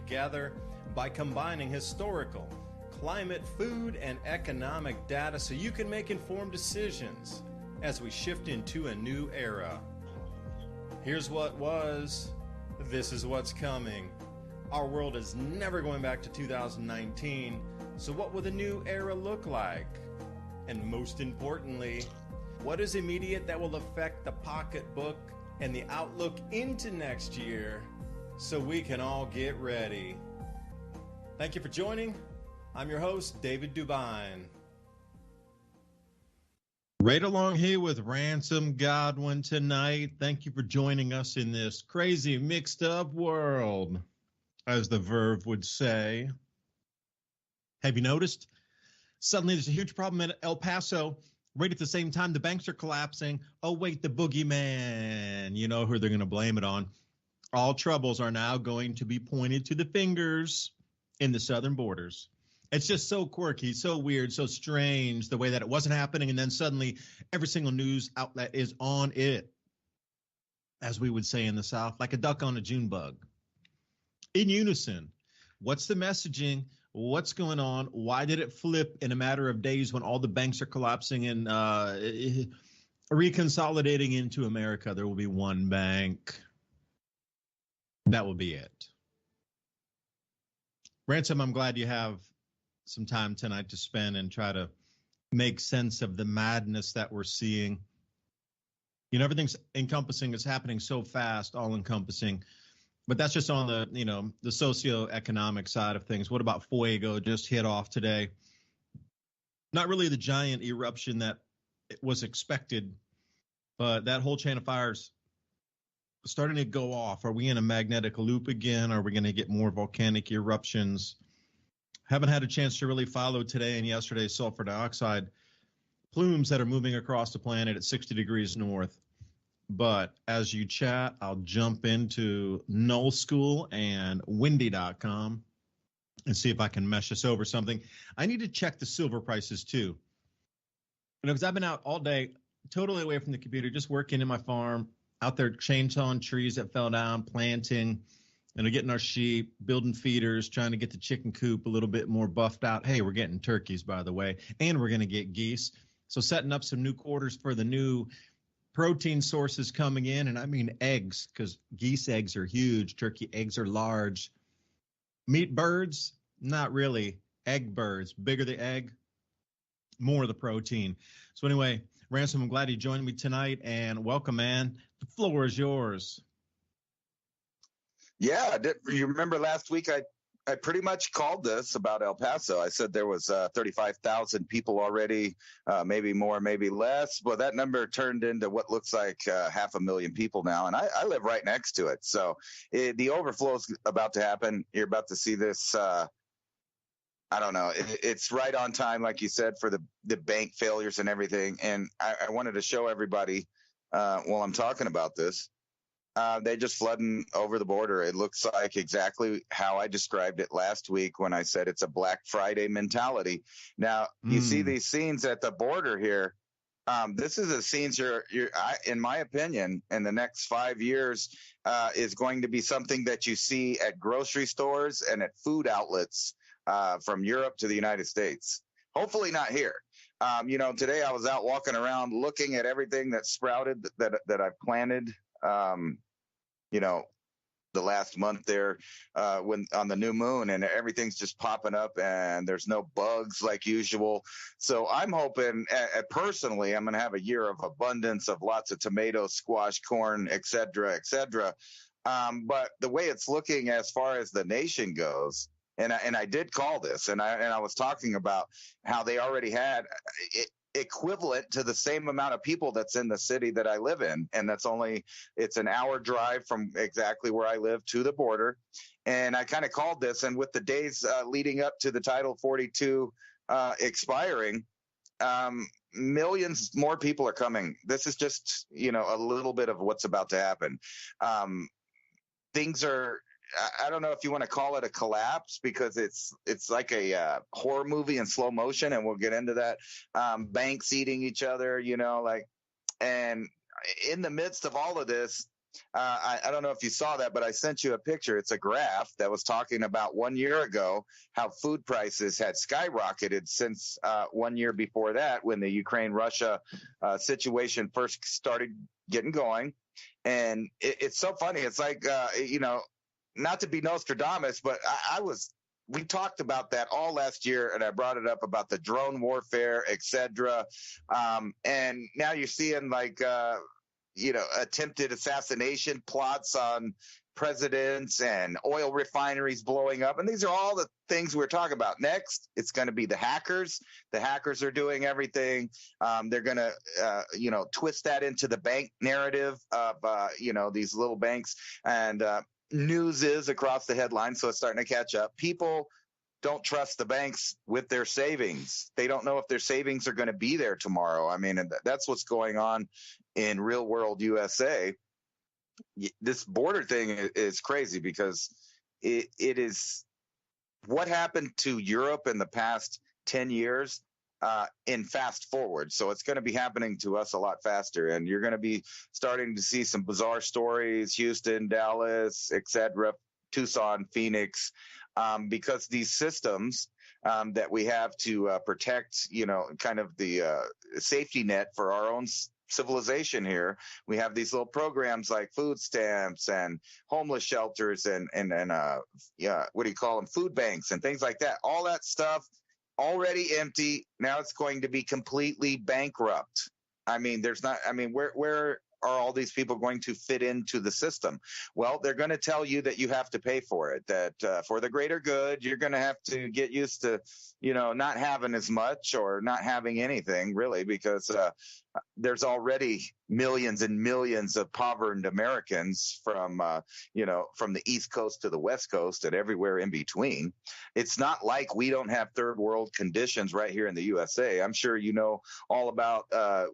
together by combining historical, climate, food, and economic data so you can make informed decisions as we shift into a new era. Here's what was, this is what's coming. Our world is never going back to 2019, so what will the new era look like? And most importantly, what is immediate that will affect the pocketbook and the outlook into next year so we can all get ready? Thank you for joining. I'm your host, David DuByne. Right along here with Ransom Godwin tonight. Thank you for joining us in this crazy, mixed up world, as the Verve would say. Have you noticed? Suddenly there's a huge problem in El Paso. Right at the same time, the banks are collapsing. Oh, wait, the boogeyman. You know who they're going to blame it on. All troubles are now going to be pointed to the fingers in the southern borders. It's just so quirky, so weird, so strange, the way that it wasn't happening, and then suddenly every single news outlet is on it, as we would say in the South, like a duck on a June bug. In unison, what's the messaging? What's going on? Why did it flip in a matter of days when all the banks are collapsing and reconsolidating into America? There will be one bank. That will be it. Ransom, I'm glad you have some time tonight to spend and try to make sense of the madness that we're seeing. You know, everything's encompassing. It's happening so fast, all encompassing. But that's just on the, the socioeconomic side of things. What about Fuego just hit off today? Not really the giant eruption that was expected, but that whole chain of fires starting to go off. Are we in a magnetic loop again? Are we going to get more volcanic eruptions? Haven't had a chance to really follow today and yesterday's sulfur dioxide plumes that are moving across the planet at 60 degrees north. But as you chat, I'll jump into Null School and windy.com and see if I can mesh us over something. I need to check the silver prices too. Because I've been out all day, totally away from the computer, just working in my farm, out there chainsawing trees that fell down, planting, getting our sheep, building feeders, trying to get the chicken coop a little bit more buffed out. Hey, we're getting turkeys, by the way, and we're going to get geese. So setting up some new quarters for the new protein sources coming in, and I mean eggs, because geese eggs are huge, turkey eggs are large. Meat birds, not really. Egg birds, bigger the egg, more the protein. So anyway, Ransom, I'm glad you joined me tonight, and welcome, man. The floor is yours. Yeah, you remember last week I pretty much called this about El Paso. I said there was 35,000 people already, maybe more, maybe less. Well, that number turned into what looks like 500,000 people now, and I live right next to it. So the overflow is about to happen. You're about to see this. I don't know. It's right on time, like you said, for the bank failures and everything. And I wanted to show everybody while I'm talking about this. They just flooding over the border. It looks like exactly how I described it last week when I said it's a Black Friday mentality. Now, you see these scenes at the border here. This is a scenes in my opinion, in the next 5 years is going to be something that you see at grocery stores and at food outlets from Europe to the United States. Hopefully not here. Today I was out walking around looking at everything that sprouted that I've planted. The last month there when on the new moon, and everything's just popping up and there's no bugs like usual. So I'm hoping personally, I'm going to have a year of abundance of lots of tomatoes, squash, corn, et cetera, et cetera. But the way it's looking as far as the nation goes, and I did call this, and I was talking about how they already had equivalent to the same amount of people that's in the city that I live in. And it's an hour drive from exactly where I live to the border. And I kind of called this, and with the days leading up to the Title 42 expiring, millions more people are coming. This is just, a little bit of what's about to happen. Things are, I don't know if you want to call it a collapse, because it's like a horror movie in slow motion, and we'll get into that. Banks eating each other, and in the midst of all of this, I don't know if you saw that, but I sent you a picture. It's a graph that was talking about 1 year ago how food prices had skyrocketed since 1 year before that, when the Ukraine-Russia situation first started getting going. And it's so funny. It's like, not to be Nostradamus, but we talked about that all last year, and I brought it up about the drone warfare, etc. And now you're seeing attempted assassination plots on presidents and oil refineries blowing up. And these are all the things we're talking about. Next, it's going to be the hackers. The hackers are doing everything. They're going to, twist that into the bank narrative of, these little banks. And news is across the headlines, so it's starting to catch up. People don't trust the banks with their savings. They don't know if their savings are going to be there tomorrow. I mean, that's what's going on in real world USA. This border thing is crazy because it is what happened to Europe in the past 10 years in fast forward. So it's going to be happening to us a lot faster. And you're going to be starting to see some bizarre stories, Houston, Dallas, etc., Tucson, Phoenix, because these systems that we have to protect, kind of the safety net for our own civilization here. We have these little programs like food stamps and homeless shelters and what do you call them? Food banks and things like that. All that stuff already empty. Now it's going to be completely bankrupt. I mean, where are all these people going to fit into the system? Well, they're going to tell you that you have to pay for it, that for the greater good, you're going to have to get used to, not having as much or not having anything really, because there's already millions and millions of impoverished Americans from the East Coast to the West Coast and everywhere in between. It's not like we don't have third world conditions right here in the USA. I'm sure you know all about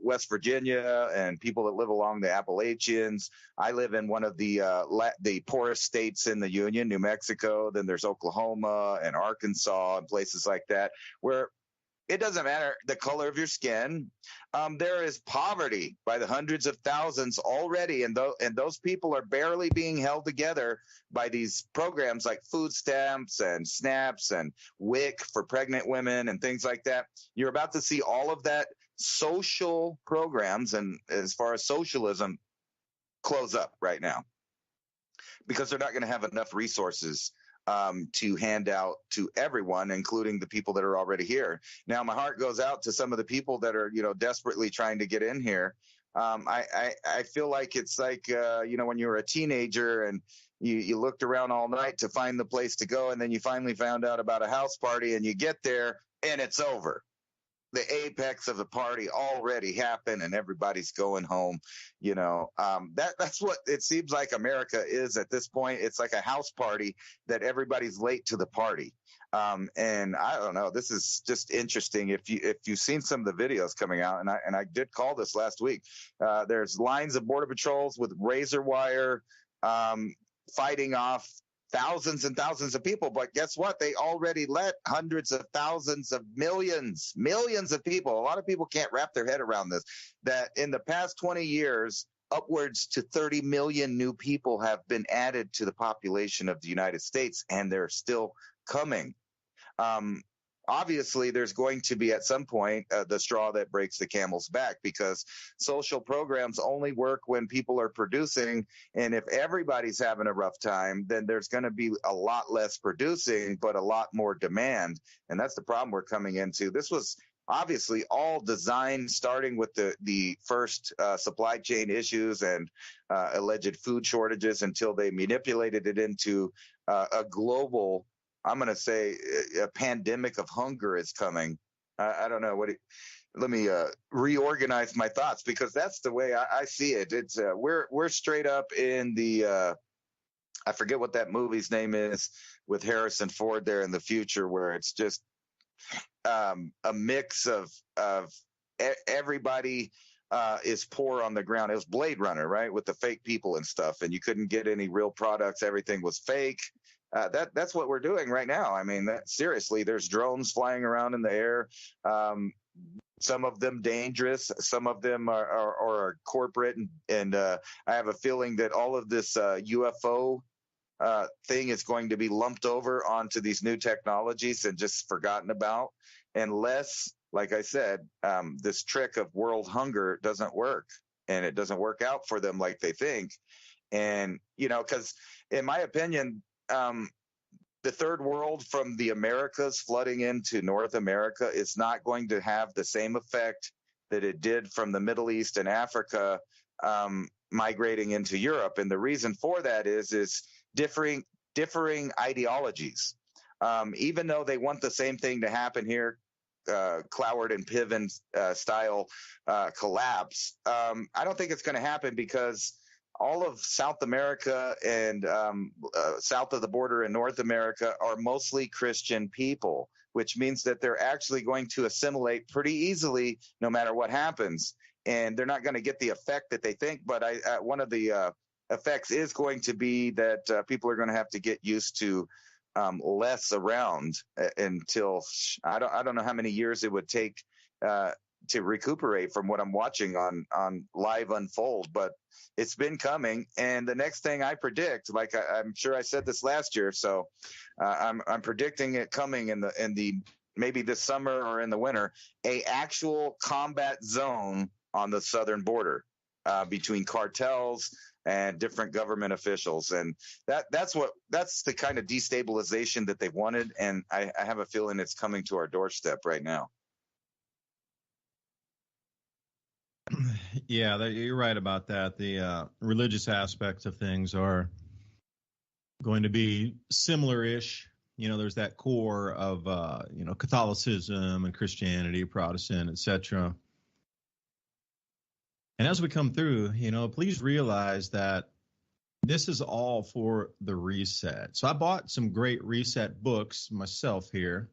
West Virginia and people that live along the Appalachians. I live in one of the poorest states in the Union, New Mexico. Then there's Oklahoma and Arkansas and places like that where it doesn't matter the color of your skin. There is poverty by the hundreds of thousands already, and those people are barely being held together by these programs like food stamps and SNAPs and WIC for pregnant women and things like that. You're about to see all of that social programs, and as far as socialism, close up right now because they're not going to have enough resources to hand out to everyone, including the people that are already here. Now, my heart goes out to some of the people that are, desperately trying to get in here. I feel like it's like, when you were a teenager and you looked around all night to find the place to go, and then you finally found out about a house party, and you get there and it's over. The apex of the party already happened and everybody's going home. That's what it seems like America is at this point. It's like a house party that everybody's late to the party. And I don't know, this is just interesting. If you've seen some of the videos coming out, and I did call this last week, there's lines of border patrols with razor wire, fighting off thousands and thousands of people. But guess what? They already let hundreds of thousands of millions of people. A lot of people can't wrap their head around this, that in the past 20 years, upwards to 30 million new people have been added to the population of the United States, and they're still coming. Obviously, there's going to be at some point the straw that breaks the camel's back, because social programs only work when people are producing. And if everybody's having a rough time, then there's going to be a lot less producing, but a lot more demand. And that's the problem we're coming into. This was obviously all designed starting with the first supply chain issues and alleged food shortages until they manipulated it into a global, I'm going to say, a pandemic of hunger is coming. I don't know let me reorganize my thoughts, because that's the way I see it. It's we're straight up in the I forget what that movie's name is with Harrison Ford there in the future, where it's just a mix of everybody is poor on the ground. It was Blade Runner, right, with the fake people and stuff, and you couldn't get any real products. Everything was fake. That's what we're doing right now. I mean, seriously, there's drones flying around in the air. some of them dangerous, some of them are corporate, and I have a feeling that all of this UFO thing is going to be lumped over onto these new technologies and just forgotten about, unless, like I said, this trick of world hunger doesn't work, and it doesn't work out for them like they think. And, because in my opinion, the third world from the Americas flooding into North America is not going to have the same effect that it did from the Middle East and Africa migrating into Europe. And the reason for that is differing ideologies. Even though they want the same thing to happen here, Cloward and Piven style collapse, I don't think it's going to happen, because all of South America and south of the border in North America are mostly Christian people, which means that they're actually going to assimilate pretty easily no matter what happens. And they're not going to get the effect that they think. But one of the effects is going to be that people are going to have to get used to less around until I don't know how many years it would take to recuperate from what I'm watching on live unfold, but it's been coming. And the next thing I predict, like I'm sure I said this last year, so I'm predicting it coming in the maybe this summer or in the winter, a actual combat zone on the southern border between cartels and different government officials. And that's the kind of destabilization that they've wanted. And I have a feeling it's coming to our doorstep right now. Yeah, you're right about that. The religious aspects of things are going to be similar-ish. There's that core of, Catholicism and Christianity, Protestant, etc. And as we come through, please realize that this is all for the reset. So I bought some great reset books myself here.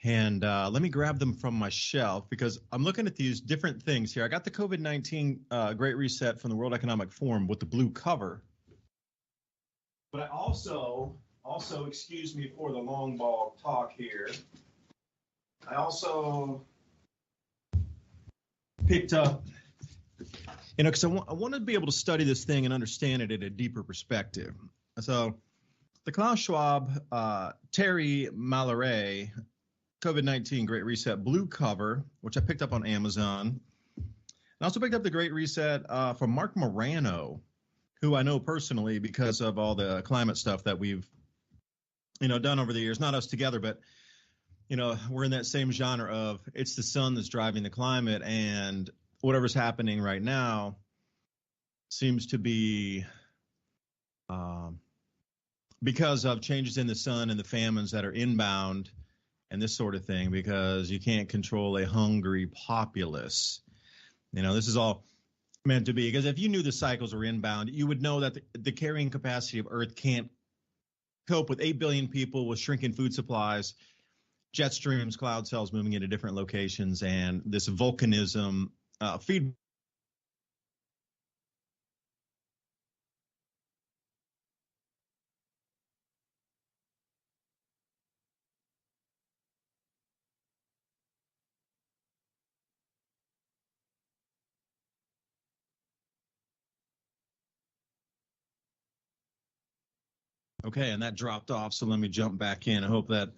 And let me grab them from my shelf, because I'm looking at these different things here. I got the COVID-19 Great Reset from the World Economic Forum with the blue cover. But I also, excuse me for the long ball talk here, I also picked up, because I want to be able to study this thing and understand it at a deeper perspective. So the Klaus Schwab, Terry Mallory, COVID-19 Great Reset blue cover, which I picked up on Amazon. I also picked up the Great Reset from Mark Morano, who I know personally because of all the climate stuff that we've, done over the years. Not us together, but, we're in that same genre of it's the sun that's driving the climate, and whatever's happening right now seems to be because of changes in the sun and the famines that are inbound and this sort of thing, because you can't control a hungry populace. This is all meant to be, because if you knew the cycles were inbound, you would know that the carrying capacity of Earth can't cope with 8 billion people with shrinking food supplies, jet streams, cloud cells moving into different locations, and this volcanism feed. Okay, and that dropped off, so let me jump back in. I hope that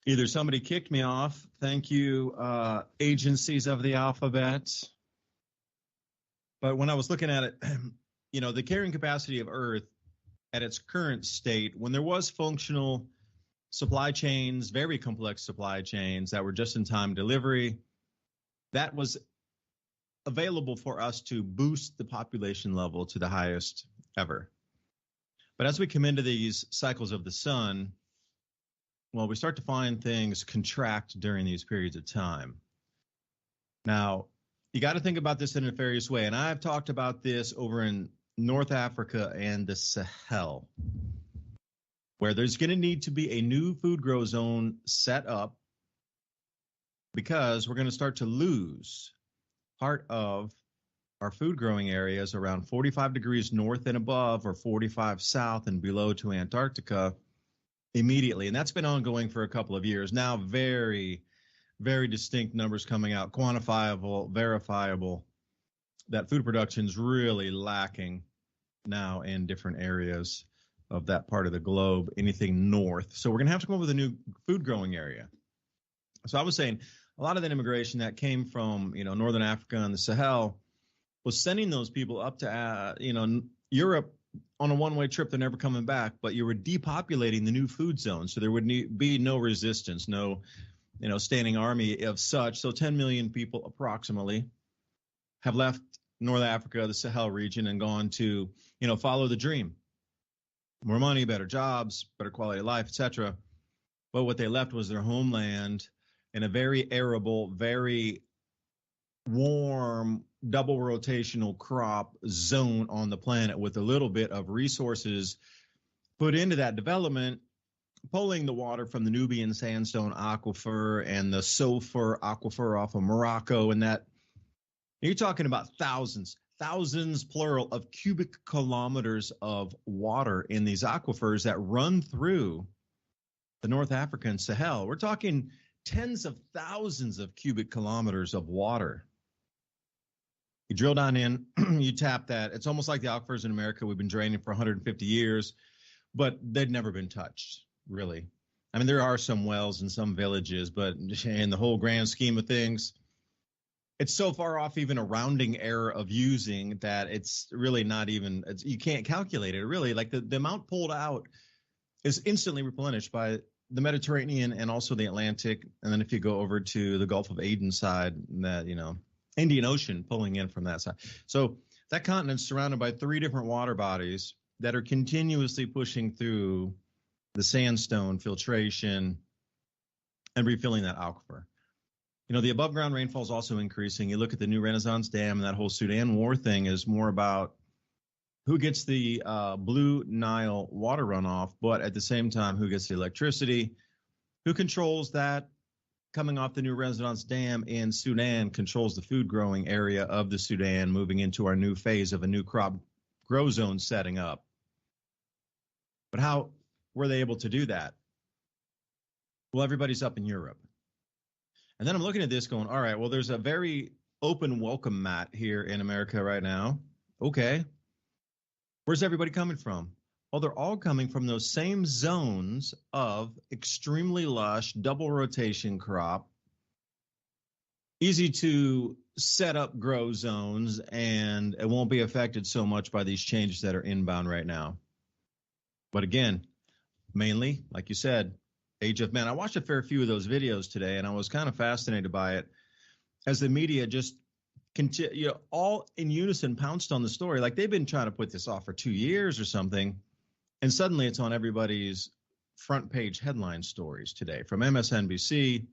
either somebody kicked me off. Thank you, agencies of the alphabet. But when I was looking at it, the carrying capacity of Earth at its current state, when there was functional supply chains, very complex supply chains that were just-in-time delivery, that was available for us to boost the population level to the highest ever. But as we come into these cycles of the sun, well, we start to find things contract during these periods of time. Now, you got to think about this in a nefarious way, and I've talked about this over in North Africa and the Sahel, where there's going to need to be a new food grow zone set up, because we're going to start to lose part of our food growing areas around 45 degrees north and above, or 45 south and below to Antarctica immediately. And that's been ongoing for a couple of years now, very, very distinct numbers coming out, quantifiable, verifiable, that food production is really lacking now in different areas of that part of the globe, anything north. So we're going to have to come up with a new food growing area. So I was saying a lot of that immigration that came from, Northern Africa and the Sahel was sending those people up to, Europe on a one-way trip. They're never coming back, but you were depopulating the new food zones. So there would be no resistance, no, standing army of such. So 10 million people approximately have left North Africa, the Sahel region, and gone to, follow the dream. More money, better jobs, better quality of life, etc. But what they left was their homeland in a very arable, very warm, double rotational crop zone on the planet with a little bit of resources put into that development, pulling the water from the Nubian sandstone aquifer and the sulfur aquifer off of Morocco. And that you're talking about thousands plural of cubic kilometers of water in these aquifers that run through the North African Sahel. We're talking tens of thousands of cubic kilometers of water. You drill down in, you tap that. It's almost like the aquifers in America we've been draining for 150 years, but they've never been touched, really. I mean, there are some wells in some villages, but in the whole grand scheme of things, it's so far off even a rounding error of using that it's really not even, you can't calculate it, really. Like the amount pulled out is instantly replenished by the Mediterranean and also the Atlantic. And then if you go over to the Gulf of Aden side, that, Indian Ocean pulling in from that side. So that continent's surrounded by 3 different water bodies that are continuously pushing through the sandstone filtration and refilling that aquifer. The above ground rainfall is also increasing. You look at the new Renaissance Dam, and that whole Sudan war thing is more about who gets the Blue Nile water runoff, but at the same time, who gets the electricity, who controls that coming off the new Renaissance Dam in Sudan, controls the food growing area of the Sudan, moving into our new phase of a new crop grow zone setting up. But how were they able to do that? Well, everybody's up in Europe. And then I'm looking at this going, all right, well, there's a very open welcome mat here in America right now. Okay. Where's everybody coming from? Well, they're all coming from those same zones of extremely lush, double rotation crop, easy to set up grow zones, and it won't be affected so much by these changes that are inbound right now. But again, mainly, like you said, age of men. I watched a fair few of those videos today, and I was kind of fascinated by it as the media just all in unison pounced on the story. Like they've been trying to put this off for 2 years or something, and suddenly it's on everybody's front page headline stories today, from MSNBC,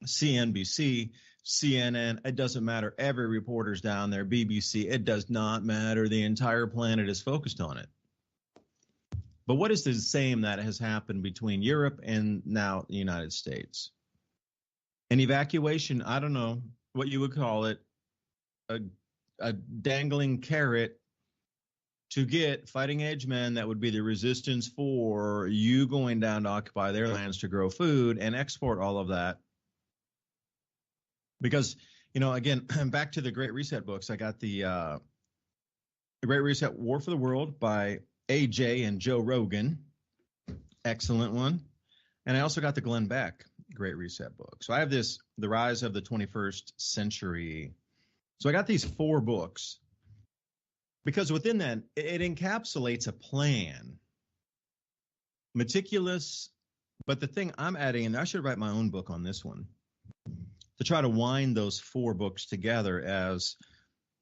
CNBC, CNN. It doesn't matter. Every reporter's down there. BBC. It does not matter. The entire planet is focused on it. But what is the same that has happened between Europe and now the United States? An evacuation, I don't know what you would call it, a dangling carrot to get fighting edge men that would be the resistance for you going down to occupy their lands to grow food and export all of that. Because, again, back to the Great Reset books, I got the Great Reset War for the World by AJ and Joe Rogan. Excellent one. And I also got the Glenn Beck Great Reset book. So I have this, The Rise of the 21st Century. So I got these 4 books because within that, it encapsulates a plan. Meticulous. But the thing I'm adding, and I should write my own book on this one, to try to wind those 4 books together as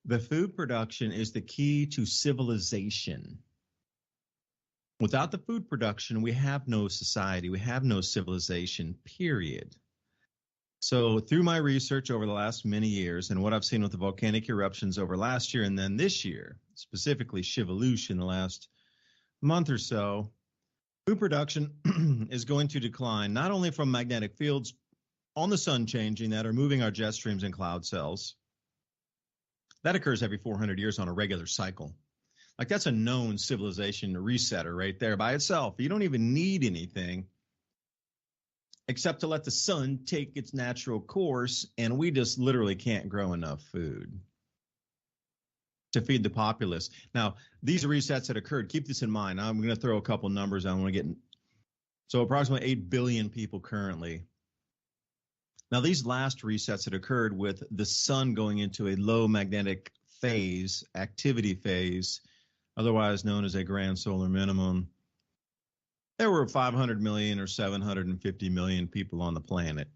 the food production is the key to civilization. Without the food production, we have no society. We have no civilization, period. So through my research over the last many years and what I've seen with the volcanic eruptions over last year and then this year, specifically Shivolution in the last month or so, food production is going to decline, not only from magnetic fields on the sun changing that are moving our jet streams and cloud cells. That occurs every 400 years on a regular cycle. Like that's a known civilization resetter right there by itself. You don't even need anything. except to let the sun take its natural course, and we just literally can't grow enough food to feed the populace. Now, these resets that occurred, keep this in mind. I'm going to throw a couple numbers I want to get in. So approximately 8 billion people currently. Now, these last resets that occurred with the sun going into a low magnetic phase, activity phase, otherwise known as a grand solar minimum, there were 500 million or 750 million people on the planet.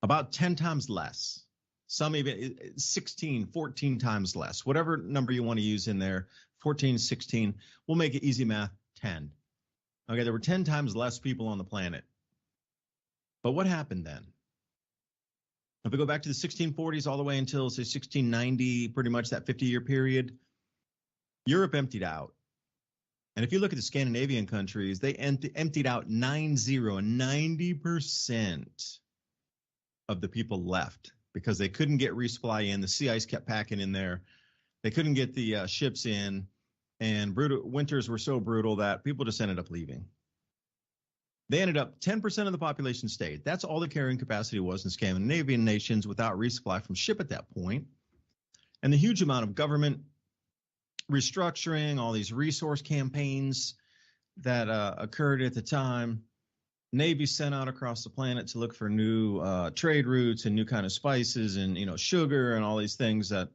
About 10 times less. Some even 16, 14 times less. Whatever number you want to use in there, 14, 16. We'll make it easy math, 10. Okay, there were 10 times less people on the planet. But what happened then? If we go back to the 1640s all the way until, say, 1690, pretty much that 50-year period, Europe emptied out. And if you look at the Scandinavian countries, they emptied out 90% of the people left because they couldn't get resupply in. The sea ice kept packing in there. They couldn't get the ships in, and winters were so brutal that people just ended up leaving. They ended up 10% of the population stayed. That's all the carrying capacity was in Scandinavian nations without resupply from ship at that point. And the huge amount of government restructuring, all these resource campaigns that occurred at the time. Navy sent out across the planet to look for new trade routes and new kind of spices and sugar and all these things that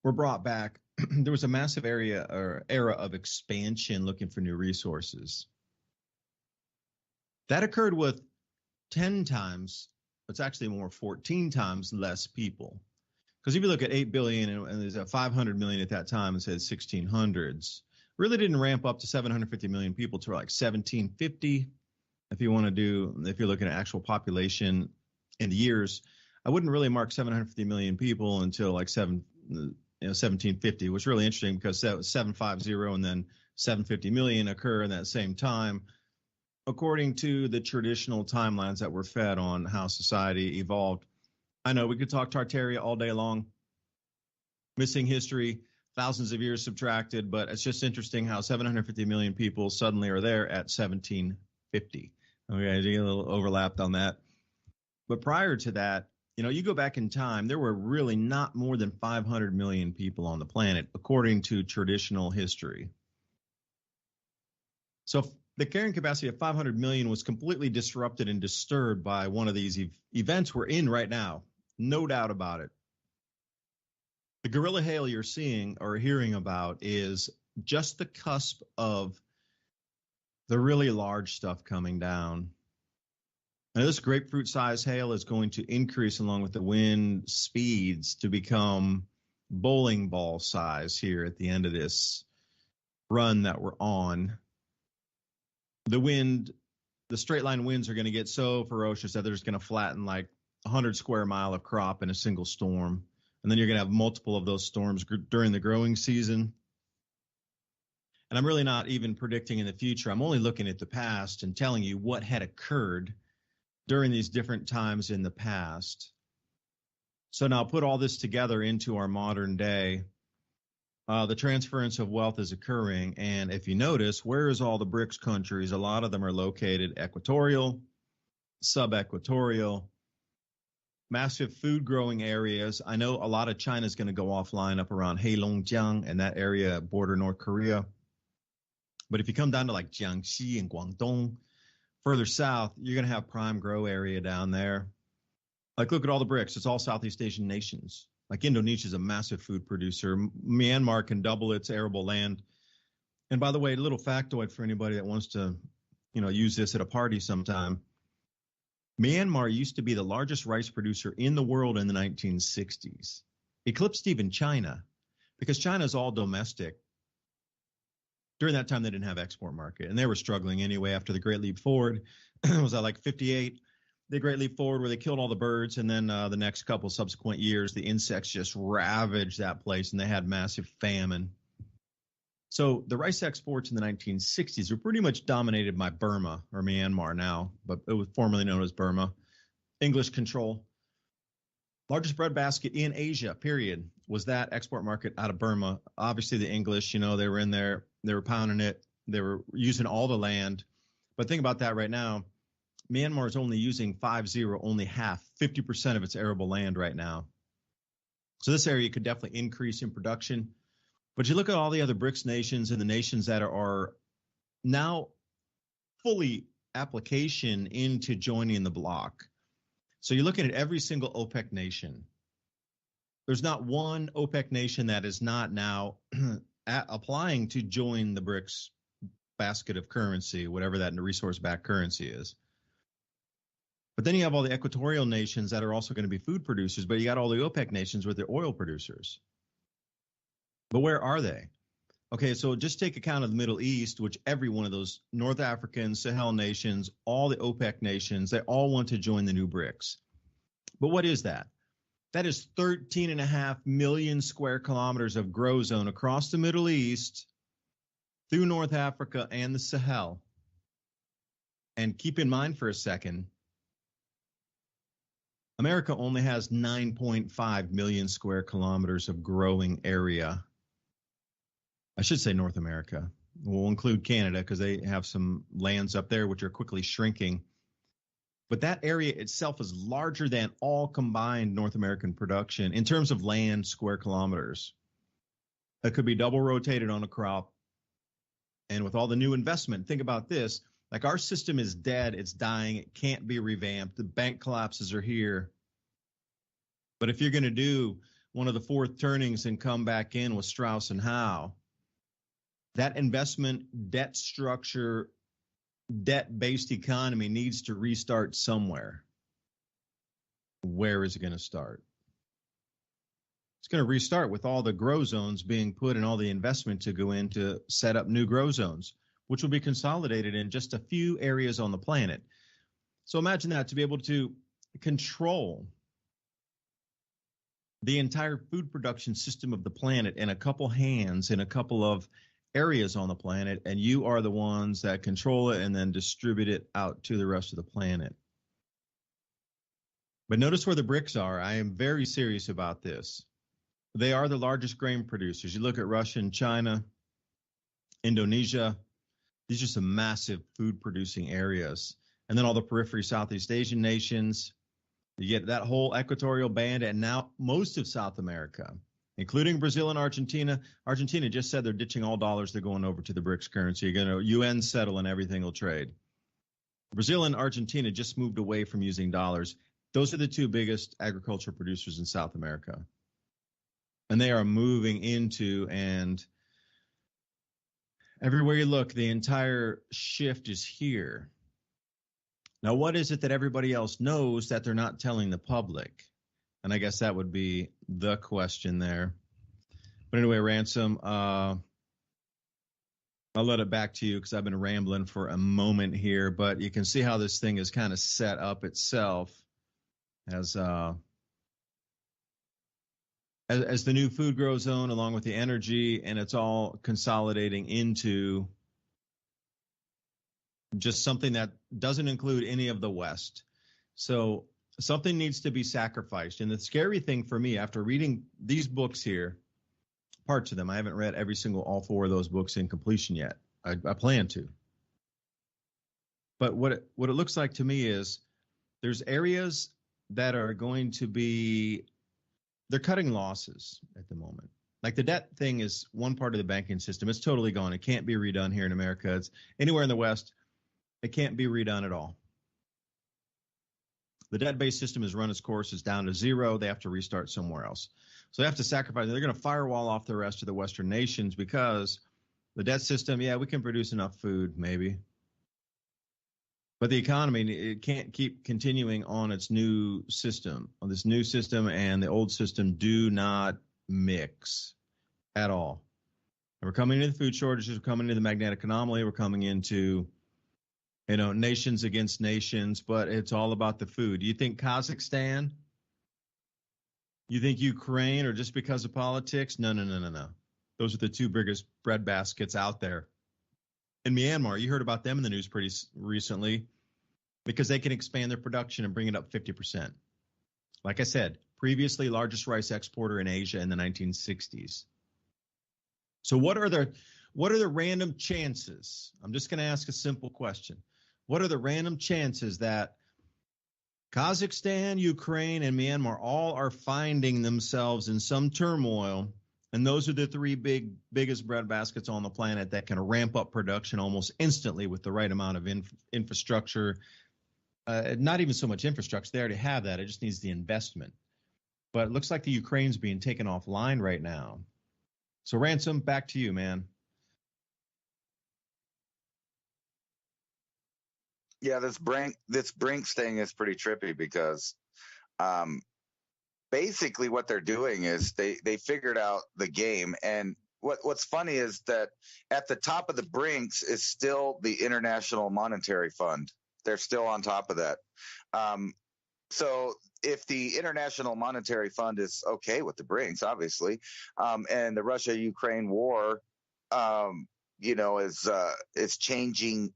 were brought back. There was a massive era of expansion looking for new resources. That occurred with 10 times, it's actually more 14 times less people. Because if you look at 8 billion and there's 500 million at that time and said 1600s, really didn't ramp up to 750 million people to like 1750. If you're looking at actual population in the years, I wouldn't really mark 750 million people until like 1750, which is really interesting because that was 750 and then 750 million occur in that same time, according to the traditional timelines that were fed on how society evolved. I know we could talk Tartaria all day long, missing history, thousands of years subtracted, but it's just interesting how 750 million people suddenly are there at 1750. Okay, I get a little overlapped on that. But prior to that, you go back in time, there were really not more than 500 million people on the planet, according to traditional history. So the carrying capacity of 500 million was completely disrupted and disturbed by one of these events we're in right now. No doubt about it. The gorilla hail you're seeing or hearing about is just the cusp of the really large stuff coming down. Now, this grapefruit-sized hail is going to increase along with the wind speeds to become bowling ball size here at the end of this run that we're on. The straight line winds are going to get so ferocious that they're just going to flatten like 100 square mile of crop in a single storm. And then you're going to have multiple of those storms during the growing season. And I'm really not even predicting in the future. I'm only looking at the past and telling you what had occurred during these different times in the past. So now put all this together into our modern day. The transference of wealth is occurring. And if you notice, where is all the BRICS countries? A lot of them are located equatorial, sub-equatorial, massive food growing areas. I know a lot of China is going to go offline up around Heilongjiang and that area border North Korea. But if you come down to like Jiangxi and Guangdong, further south, you're going to have prime grow area down there. Like, look at all the BRICS. It's all Southeast Asian nations. Like Indonesia is a massive food producer. Myanmar can double its arable land. And by the way, a little factoid for anybody that wants to, use this at a party sometime. Myanmar used to be the largest rice producer in the world in the 1960s. Eclipsed even China, because China is all domestic. During that time, they didn't have export market, and they were struggling anyway after the Great Leap Forward. It was like 58. The Great Leap Forward where they killed all the birds, and then the next couple subsequent years, the insects just ravaged that place, and they had massive famine. So the rice exports in the 1960s were pretty much dominated by Burma, or Myanmar now, but it was formerly known as Burma. English control. Largest breadbasket in Asia, period, was that export market out of Burma. Obviously, the English, they were in there, they were pounding it, they were using all the land. But think about that right now. Myanmar is only using only half, 50% of its arable land right now. So this area could definitely increase in production. But you look at all the other BRICS nations and the nations that are now fully application into joining the bloc. So you're looking at every single OPEC nation. There's not one OPEC nation that is not now applying to join the BRICS basket of currency, whatever that resource-backed currency is. But then you have all the equatorial nations that are also going to be food producers, but you got all the OPEC nations with their oil producers. But where are they? Okay, so just take account of the Middle East, which every one of those North African, Sahel nations, all the OPEC nations, they all want to join the new BRICS. But what is that? That is 13.5 million square kilometers of grow zone across the Middle East, through North Africa and the Sahel. And keep in mind for a second, America only has 9.5 million square kilometers of growing area. I should say North America. We'll include Canada because they have some lands up there which are quickly shrinking. But that area itself is larger than all combined North American production in terms of land square kilometers. That could be double rotated on a crop. And with all the new investment, think about this, like our system is dead, it's dying, it can't be revamped, the bank collapses are here. But if you're going to do one of the fourth turnings and come back in with Strauss and Howe, that investment, debt structure, debt-based economy needs to restart somewhere. Where is it going to start? It's going to restart with all the grow zones being put and all the investment to go in to set up new grow zones, which will be consolidated in just a few areas on the planet. So imagine that, to be able to control the entire food production system of the planet in a couple hands, in a couple of areas on the planet, and you are the ones that control it and then distribute it out to the rest of the planet. But notice where the BRICS are. I am very serious about this. They are the largest grain producers. You look at Russia and China, Indonesia, these are some massive food producing areas. And then all the periphery Southeast Asian nations, you get that whole equatorial band, and now most of South America, including Brazil and Argentina. Argentina just said they're ditching all dollars. They're going over to the BRICS currency. You're going to UN settle and everything will trade. Brazil and Argentina just moved away from using dollars. Those are the two biggest agricultural producers in South America. And they are moving into, and everywhere you look, the entire shift is here. Now, what is it that everybody else knows that they're not telling the public? And I guess that would be the question there. But anyway, Ransom, I'll let it back to you because I've been rambling for a moment here. But you can see how this thing is kind of set up itself as the new food grow zone, along with the energy, and it's all consolidating into just something that doesn't include any of the West. So something needs to be sacrificed. And the scary thing for me, after reading these books here, parts of them, I haven't read all four of those books in completion yet. I plan to. But what it looks like to me is there's areas that are going to be, they're cutting losses at the moment. Like the debt thing is one part of the banking system. It's totally gone. It can't be redone here in America. It's anywhere in the West. It can't be redone at all. The debt-based system has run its course. It's down to zero. They have to restart somewhere else. So they have to sacrifice. They're going to firewall off the rest of the Western nations because the debt system, yeah, we can produce enough food, maybe. But the economy, it can't keep continuing on its new system. On this new system and the old system do not mix at all. And we're coming into the food shortages. We're coming into the magnetic anomaly. We're coming into, nations against nations, but it's all about the food. You think Kazakhstan? You think Ukraine, or just because of politics? No. Those are the two biggest bread baskets out there. In Myanmar, you heard about them in the news pretty recently because they can expand their production and bring it up 50%. Like I said, previously largest rice exporter in Asia in the 1960s. So what are the random chances? I'm just going to ask a simple question. What are the random chances that Kazakhstan, Ukraine, and Myanmar all are finding themselves in some turmoil? And those are the three biggest breadbaskets on the planet that can ramp up production almost instantly with the right amount of infrastructure. Not even so much infrastructure. They already have that. It just needs the investment. But it looks like the Ukraine's being taken offline right now. So, Ransom, back to you, man. Yeah, this Brinks thing is pretty trippy because basically what they're doing is they figured out the game. And what's funny is that at the top of the Brinks is still the International Monetary Fund. They're still on top of that. So if the International Monetary Fund is okay with the Brinks, obviously, and the Russia-Ukraine war, is changing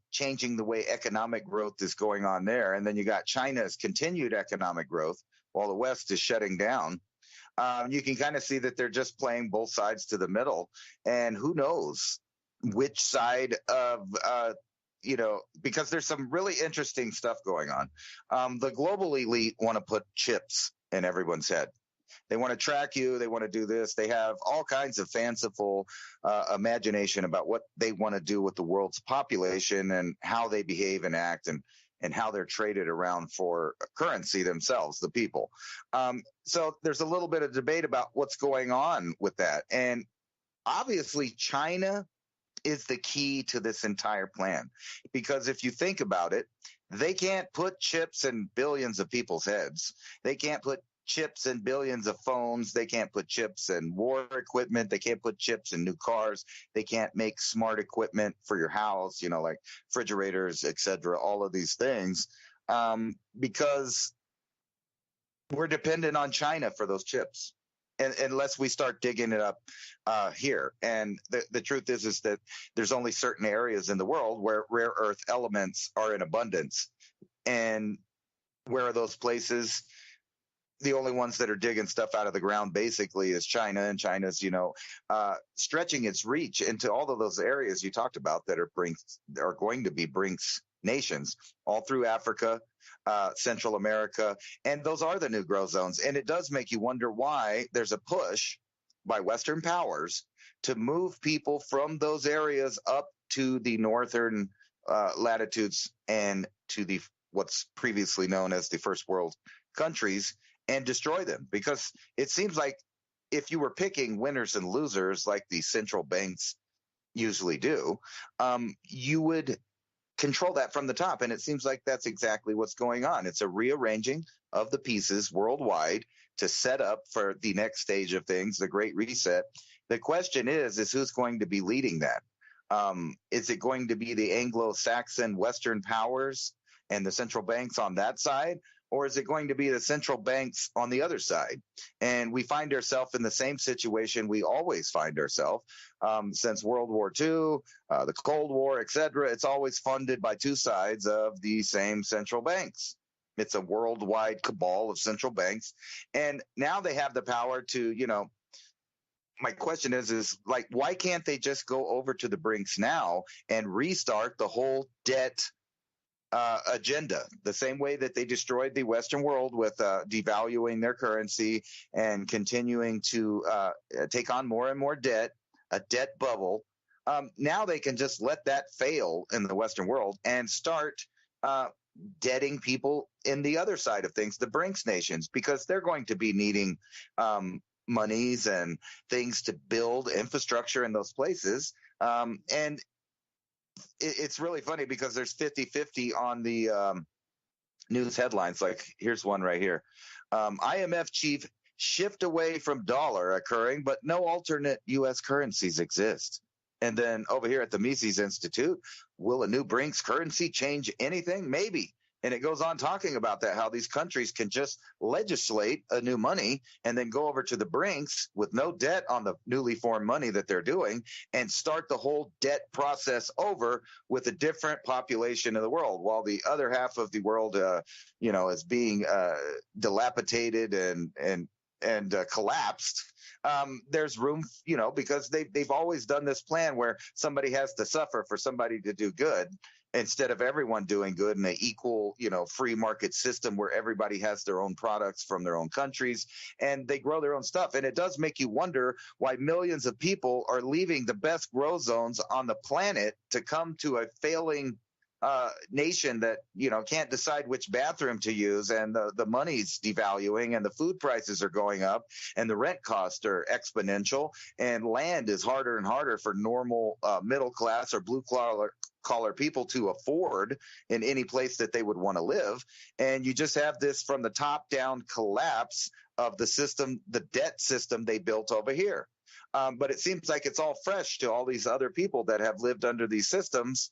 the way economic growth is going on there, and then you got China's continued economic growth while the West is shutting down. You can kind of see that they're just playing both sides to the middle, and who knows which side of because there's some really interesting stuff going on. The global elite want to put chips in everyone's head. They want to track you. They want to do this. They have all kinds of fanciful imagination about what they want to do with the world's population and how they behave and act and how they're traded around for currency themselves, the people. So there's a little bit of debate about what's going on with that. And obviously, China is the key to this entire plan, because if you think about it, they can't put chips in billions of people's heads. They can't put chips in billions of phones. They can't put chips in war equipment. They can't put chips in new cars. They can't make smart equipment for your house, like refrigerators, etc. All of these things, because we're dependent on China for those chips. And unless we start digging it up here. And the truth is that there's only certain areas in the world where rare earth elements are in abundance. And where are those places? The only ones that are digging stuff out of the ground basically is China, and China's, stretching its reach into all of those areas you talked about that are going to be Brinks nations all through Africa, Central America, and those are the new growth zones. And it does make you wonder why there's a push by Western powers to move people from those areas up to the northern latitudes and to the what's previously known as the first world countries and destroy them. Because it seems like if you were picking winners and losers like the central banks usually do, you would control that from the top. And it seems like that's exactly what's going on. It's a rearranging of the pieces worldwide to set up for the next stage of things, the Great Reset. The question is who's going to be leading that? Is it going to be the Anglo-Saxon Western powers and the central banks on that side? Or is it going to be the central banks on the other side? And we find ourselves in the same situation we always find ourselves since World War II, the Cold War, et cetera. It's always funded by two sides of the same central banks. It's a worldwide cabal of central banks. And now they have the power to, my question is like, why can't they just go over to the Brinks now and restart the whole debt agenda, the same way that they destroyed the Western world with devaluing their currency and continuing to take on more and more debt, a debt bubble. Now they can just let that fail in the Western world and start debting people in the other side of things, the Brinks nations, because they're going to be needing monies and things to build infrastructure in those places. And it's really funny because there's 50-50 on the news headlines. Like, here's one right here. IMF chief shift away from dollar occurring, but no alternate U.S. currencies exist. And then over here at the Mises Institute, will a new Brinks currency change anything? Maybe. And it goes on talking about that, how these countries can just legislate a new money and then go over to the Brinks with no debt on the newly formed money that they're doing and start the whole debt process over with a different population of the world, while the other half of the world, is being dilapidated and collapsed. There's room, because they've always done this plan where somebody has to suffer for somebody to do good. instead of everyone doing good in an equal, free market system where everybody has their own products from their own countries and they grow their own stuff. And it does make you wonder why millions of people are leaving the best grow zones on the planet to come to a failing nation that can't decide which bathroom to use, and the money's devaluing, and the food prices are going up, and the rent costs are exponential, and land is harder and harder for normal middle class or blue collar people to afford in any place that they would want to live. And you just have this from the top down collapse of the system, the debt system they built over here. But it seems like it's all fresh to all these other people that have lived under these systems,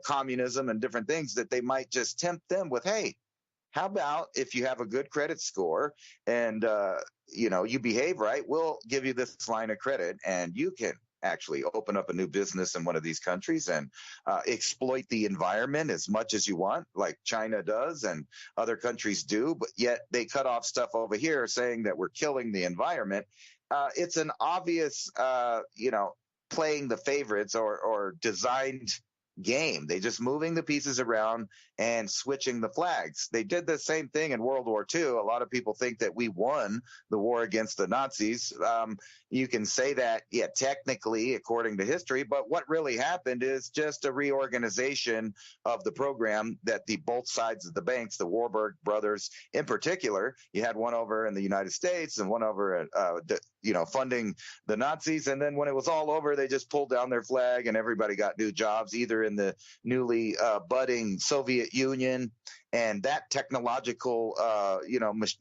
communism and different things, that they might just tempt them with, hey, how about if you have a good credit score and, you behave right, we'll give you this line of credit and you can actually open up a new business in one of these countries and exploit the environment as much as you want, like China does and other countries do, but yet they cut off stuff over here saying that we're killing the environment. It's an obvious, playing the favorites or designed game. They just moving the pieces around and switching the flags. They did the same thing in World War II. A lot of people think that we won the war against the Nazis. You can say that, yeah, technically, according to history, but what really happened is just a reorganization of the program that the both sides of the banks, the Warburg brothers in particular, you had one over in the United States and one over funding the Nazis. And then when it was all over, they just pulled down their flag and everybody got new jobs, either in the newly budding Soviet Union and that technological,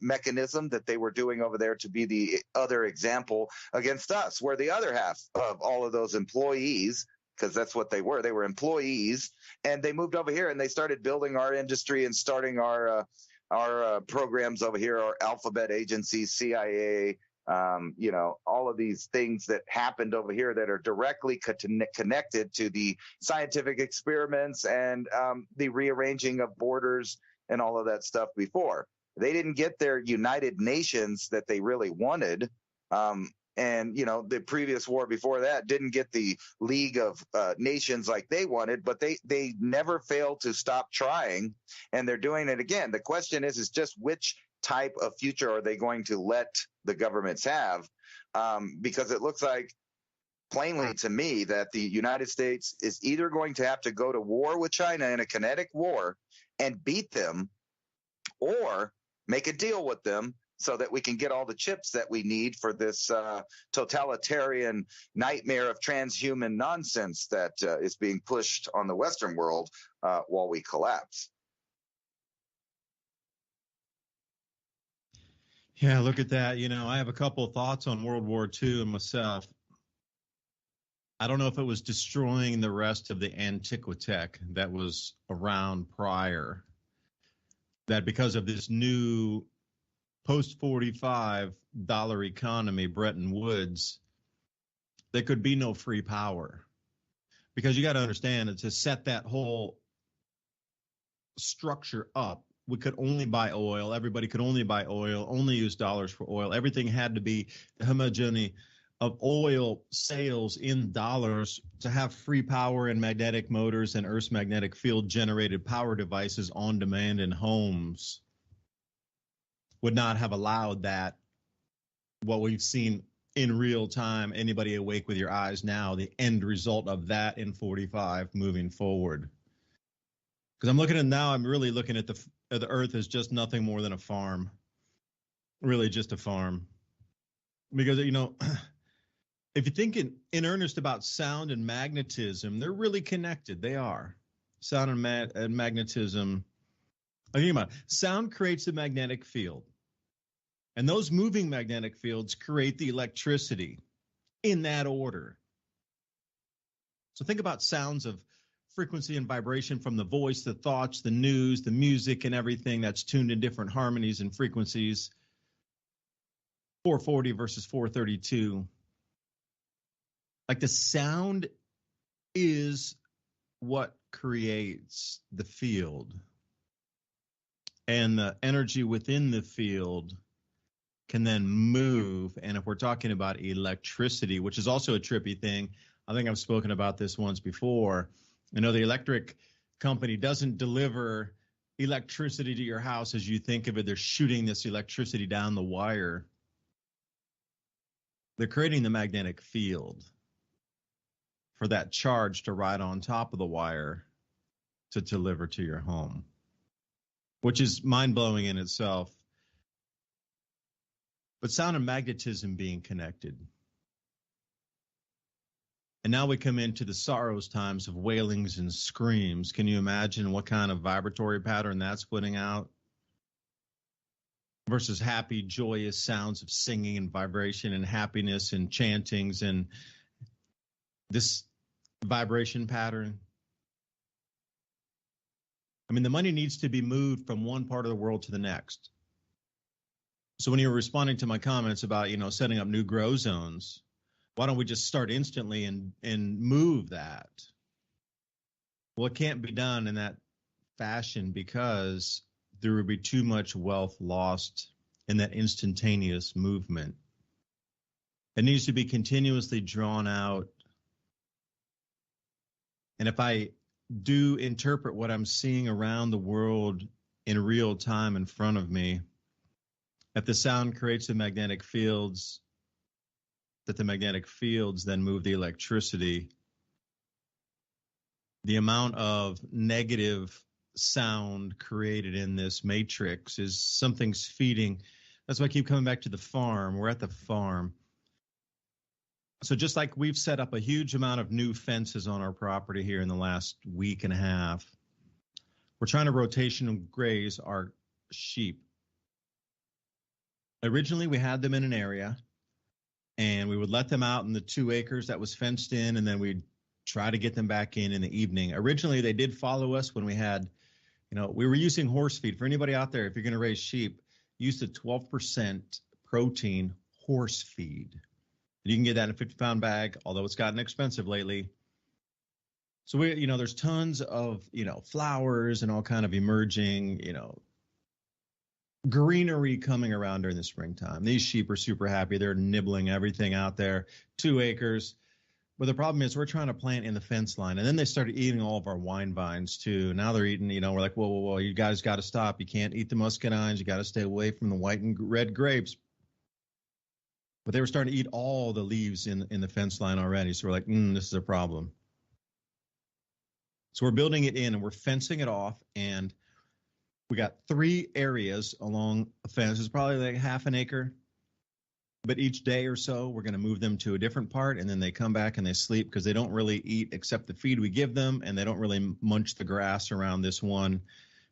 mechanism that they were doing over there to be the other example against us, where the other half of all of those employees, because that's what they were employees, and they moved over here and they started building our industry and starting our programs over here, our alphabet agencies, CIA, all of these things that happened over here that are directly connected to the scientific experiments and the rearranging of borders and all of that stuff before. They didn't get their United Nations that they really wanted. And, the previous war before that didn't get the League of Nations like they wanted, but they never failed to stop trying, and they're doing it again. The question is just which type of future are they going to let the governments have? Because it looks like, plainly to me, that the United States is either going to have to go to war with China in a kinetic war and beat them, or make a deal with them so that we can get all the chips that we need for this totalitarian nightmare of transhuman nonsense that is being pushed on the Western world while we collapse. Yeah, look at that. I have a couple of thoughts on World War II and myself. I don't know if it was destroying the rest of the Antiquitech that was around prior, that because of this new post-$45 economy, Bretton Woods, there could be no free power. Because you got to understand, to set that whole structure up, we could only buy oil. Everybody could only buy oil, only use dollars for oil. Everything had to be the homogeneity of oil sales in dollars to have free power and magnetic motors and Earth's magnetic field generated power devices on demand in homes. Would not have allowed that, what we've seen in real time, anybody awake with your eyes now, the end result of that in 45 moving forward. Because I'm looking at now, I'm really looking at the Earth as just nothing more than a farm, really just a farm. Because, if you think in earnest about sound and magnetism, they're really connected. They are. Sound and magnetism. Think about it. Sound creates a magnetic field. And those moving magnetic fields create the electricity in that order. So think about sounds of frequency and vibration from the voice, the thoughts, the news, the music, and everything that's tuned in different harmonies and frequencies. 440 versus 432. Like the sound is what creates the field. And the energy within the field can then move. And if we're talking about electricity, which is also a trippy thing, I think I've spoken about this once before. You know, the electric company doesn't deliver electricity to your house as you think of it. They're shooting this electricity down the wire. They're creating the magnetic field for that charge to ride on top of the wire to deliver to your home, which is mind-blowing in itself. But sound and magnetism being connected. And now we come into the sorrows times of wailings and screams. Can you imagine what kind of vibratory pattern that's putting out? Versus happy, joyous sounds of singing and vibration and happiness and chantings and this vibration pattern. I mean, the money needs to be moved from one part of the world to the next. So when you were responding to my comments about, you know, setting up new grow zones, why don't we just start instantly and move that? Well, it can't be done in that fashion because there would be too much wealth lost in that instantaneous movement. It needs to be continuously drawn out. And if I do interpret what I'm seeing around the world in real time in front of me, if the sound creates the magnetic fields, that the magnetic fields then move the electricity, the amount of negative sound created in this matrix is something's feeding. That's why I keep coming back to the farm. We're at the farm. So just like we've set up a huge amount of new fences on our property here in the last week and a half, we're trying to rotational graze our sheep. Originally, we had them in an area, and we would let them out in the 2 acres that was fenced in, and then we'd try to get them back in the evening. Originally, they did follow us when we had, you know, we were using horse feed. For anybody out there, if you're going to raise sheep, use the 12% protein horse feed. You can get that in a 50-pound bag, although it's gotten expensive lately. So we, you know, there's tons of, you know, flowers and all kind of emerging, you know, greenery coming around during the springtime. These sheep are super happy. They're nibbling everything out there, 2 acres. But the problem is we're trying to plant in the fence line. And then they started eating all of our wine vines too. Now they're eating, you know, we're like, whoa, you guys got to stop. You can't eat the muscadines. You got to stay away from the white and red grapes. But they were starting to eat all the leaves in the fence line already. So we're like, this is a problem. So we're building it in and we're fencing it off. And we got 3 areas along a fence. It's probably like half an acre. But each day or so, we're going to move them to a different part. And then they come back and they sleep because they don't really eat except the feed we give them. And they don't really munch the grass around this one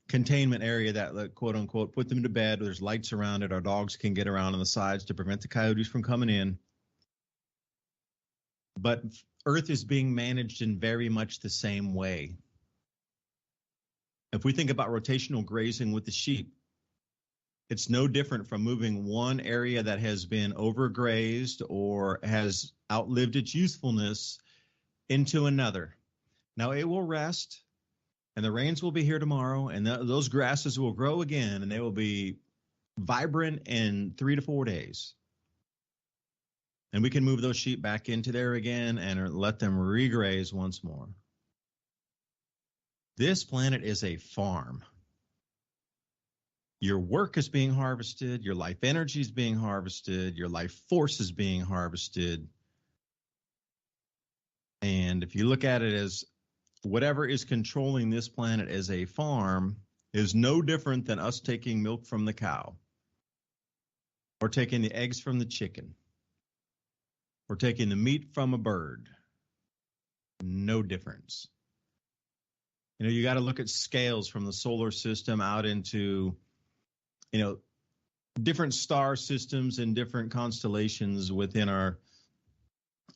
containment area that, like, quote unquote, put them to bed. There's lights around it. Our dogs can get around on the sides to prevent the coyotes from coming in. But Earth is being managed in very much the same way. If we think about rotational grazing with the sheep, it's no different from moving one area that has been overgrazed or has outlived its usefulness into another. Now it will rest, and the rains will be here tomorrow, and those grasses will grow again, and they will be vibrant in 3 to 4 days. And we can move those sheep back into there again and let them regraze once more. This planet is a farm. Your work is being harvested. Your life energy is being harvested. Your life force is being harvested. And if you look at it as whatever is controlling this planet as a farm is no different than us taking milk from the cow or taking the eggs from the chicken or taking the meat from a bird. No difference. You know, you got to look at scales from the solar system out into, you know, different star systems and different constellations within our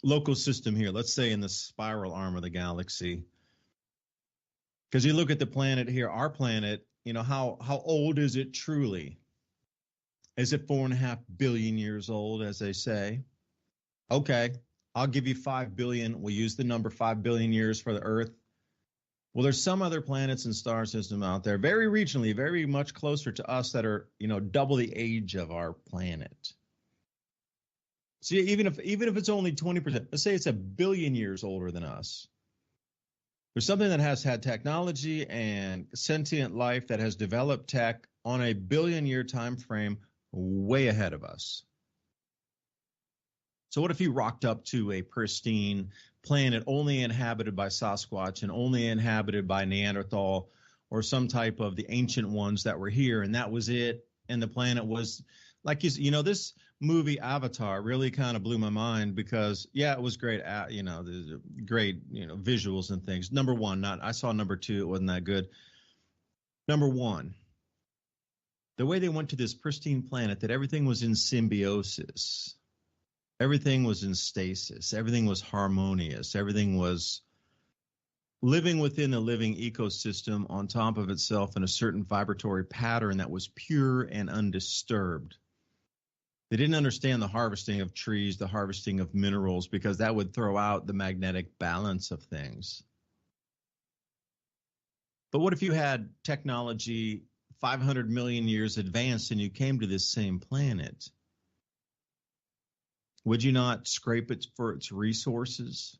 local system here. Let's say in the spiral arm of the galaxy. Because you look at the planet here, our planet, you know, how old is it truly? Is it 4.5 billion years old, as they say? Okay, I'll give you 5 billion. We'll use the number 5 billion years for the Earth. Well, there's some other planets and star system out there, very regionally, very much closer to us that are, you know, double the age of our planet. See, even if it's only 20%, let's say it's 1 billion years older than us. There's something that has had technology and sentient life that has developed tech on a billion-year time frame way ahead of us. So what if you rocked up to a pristine planet only inhabited by Sasquatch and only inhabited by Neanderthal or some type of the ancient ones that were here, and that was it, and the planet was like, this movie Avatar really kind of blew my mind because, yeah, it was great, the great, visuals and things. Number one, I saw number two, it wasn't that good. Number one, the way they went to this pristine planet, that everything was in symbiosis. Everything was in stasis. Everything was harmonious. Everything was living within a living ecosystem on top of itself in a certain vibratory pattern that was pure and undisturbed. They didn't understand the harvesting of trees, the harvesting of minerals, because that would throw out the magnetic balance of things. But what if you had technology 500 million years advanced and you came to this same planet? Would you not scrape it for its resources?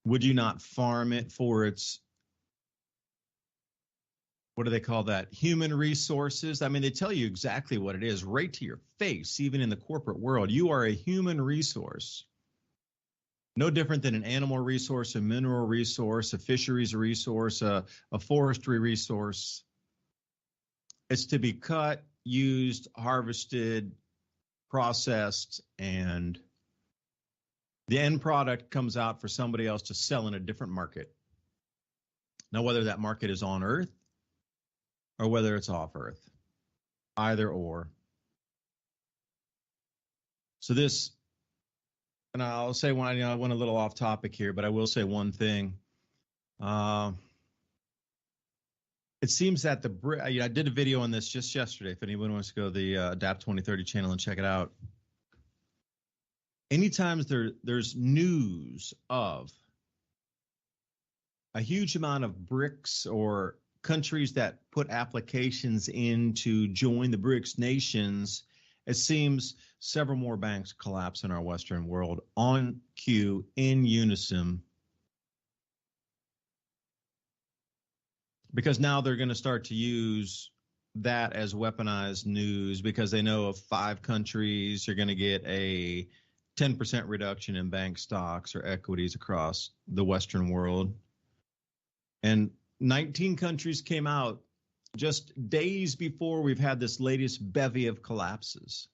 Would you not farm it for its, what do they call that? Human resources. I mean, they tell you exactly what it is right to your face, even in the corporate world. You are a human resource. No different than an animal resource, a mineral resource, a fisheries resource, a forestry resource. It's to be cut, used, harvested, processed, and the end product comes out for somebody else to sell in a different market. Now, whether that market is on Earth or whether it's off Earth, either or. So this, and I'll say one, I went a little off topic here, but I will say one thing. It seems that I did a video on this just yesterday. If anyone wants to go to the Adapt 2030 channel and check it out. Anytime there's news of a huge amount of BRICS or countries that put applications in to join the BRICS nations, it seems several more banks collapse in our Western world on cue, in unison, because now they're going to start to use that as weaponized news because they know if 5 countries are going to get a 10% reduction in bank stocks or equities across the Western world. And 19 countries came out just days before we've had this latest bevy of collapses.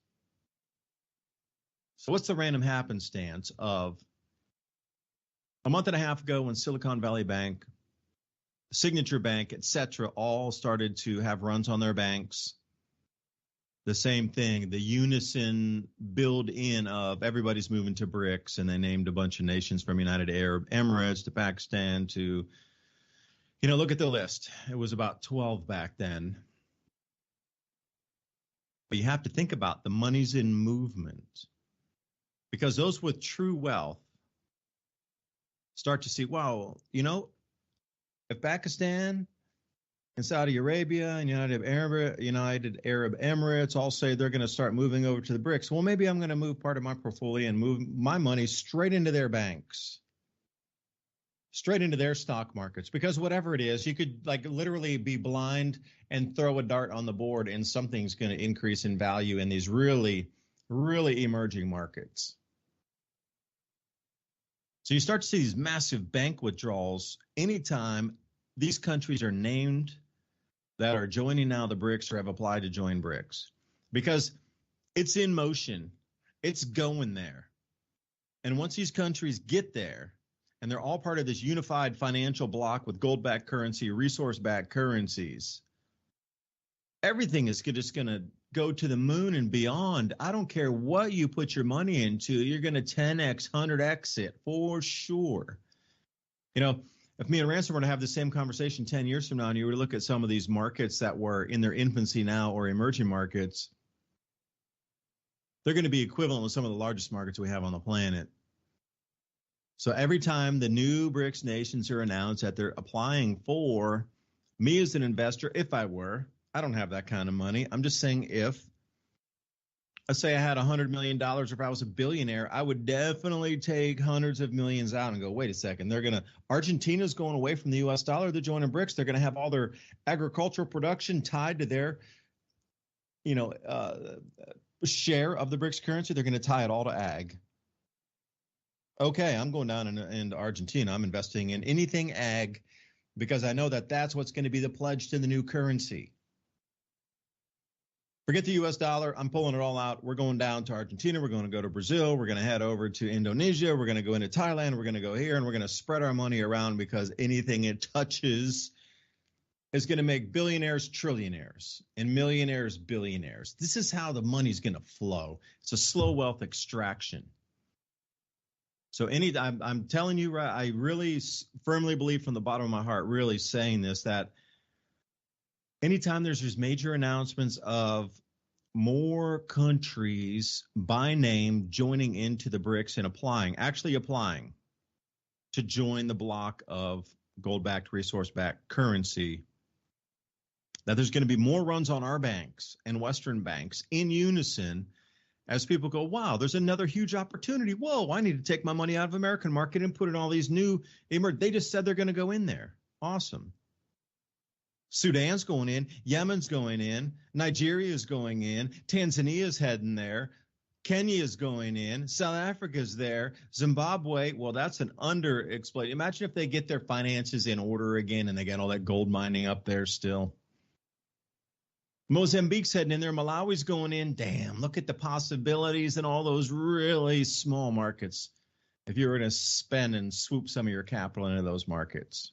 So what's the random happenstance of a month and a half ago when Silicon Valley Bank, Signature Bank, etc., all started to have runs on their banks? The same thing, the unison build-in of everybody's moving to BRICS, and they named a bunch of nations from United Arab Emirates to Pakistan to, look at the list. It was about 12 back then. But you have to think about the money's in movement, because those with true wealth start to see, wow, if Pakistan and Saudi Arabia and United Arab Emirates all say they're going to start moving over to the BRICS, well, maybe I'm going to move part of my portfolio and move my money straight into their banks, straight into their stock markets, because whatever it is, you could literally be blind and throw a dart on the board and something's going to increase in value in these really, really emerging markets. So you start to see these massive bank withdrawals anytime these countries are named that are joining now the BRICS or have applied to join BRICS, because it's in motion. It's going there. And once these countries get there, and they're all part of this unified financial block with gold-backed currency, resource-backed currencies, everything is just going to go to the moon and beyond. I don't care what you put your money into, you're going to 10x, 100x it for sure. If me and Ransom were to have the same conversation 10 years from now, and you were to look at some of these markets that were in their infancy now or emerging markets, they're going to be equivalent with some of the largest markets we have on the planet. So every time the new BRICS nations are announced that they're applying for, me as an investor, if I don't have that kind of money, I'm just saying if let's say I had $100 million, or if I was a billionaire, I would definitely take hundreds of millions out and go, wait a second, Argentina's going away from the US dollar. They're joining BRICS. They're going to have all their agricultural production tied to their, share of the BRICS currency. They're going to tie it all to ag. Okay, I'm going down into Argentina. I'm investing in anything ag because I know that that's what's going to be the pledge to the new currency. Forget the US dollar. I'm pulling it all out. We're going down to Argentina. We're going to go to Brazil. We're going to head over to Indonesia. We're going to go into Thailand. We're going to go here, and we're going to spread our money around because anything it touches is going to make billionaires trillionaires and millionaires billionaires. This is how the money's going to flow. It's a slow wealth extraction. So I'm telling you, I really firmly believe from the bottom of my heart, really saying this, that anytime there's these major announcements of more countries by name joining into the BRICS and actually applying to join the block of gold-backed, resource-backed currency, that there's going to be more runs on our banks and Western banks in unison as people go, wow, there's another huge opportunity. Whoa, I need to take my money out of American market and put in all these new, they just said they're going to go in there. Awesome. Sudan's going in, Yemen's going in, Nigeria's going in, Tanzania's heading there, Kenya's going in, South Africa's there, Zimbabwe, well, that's an underexploited. Imagine if they get their finances in order again and they got all that gold mining up there still. Mozambique's heading in there, Malawi's going in. Damn, look at the possibilities in all those really small markets if you were going to spend and swoop some of your capital into those markets.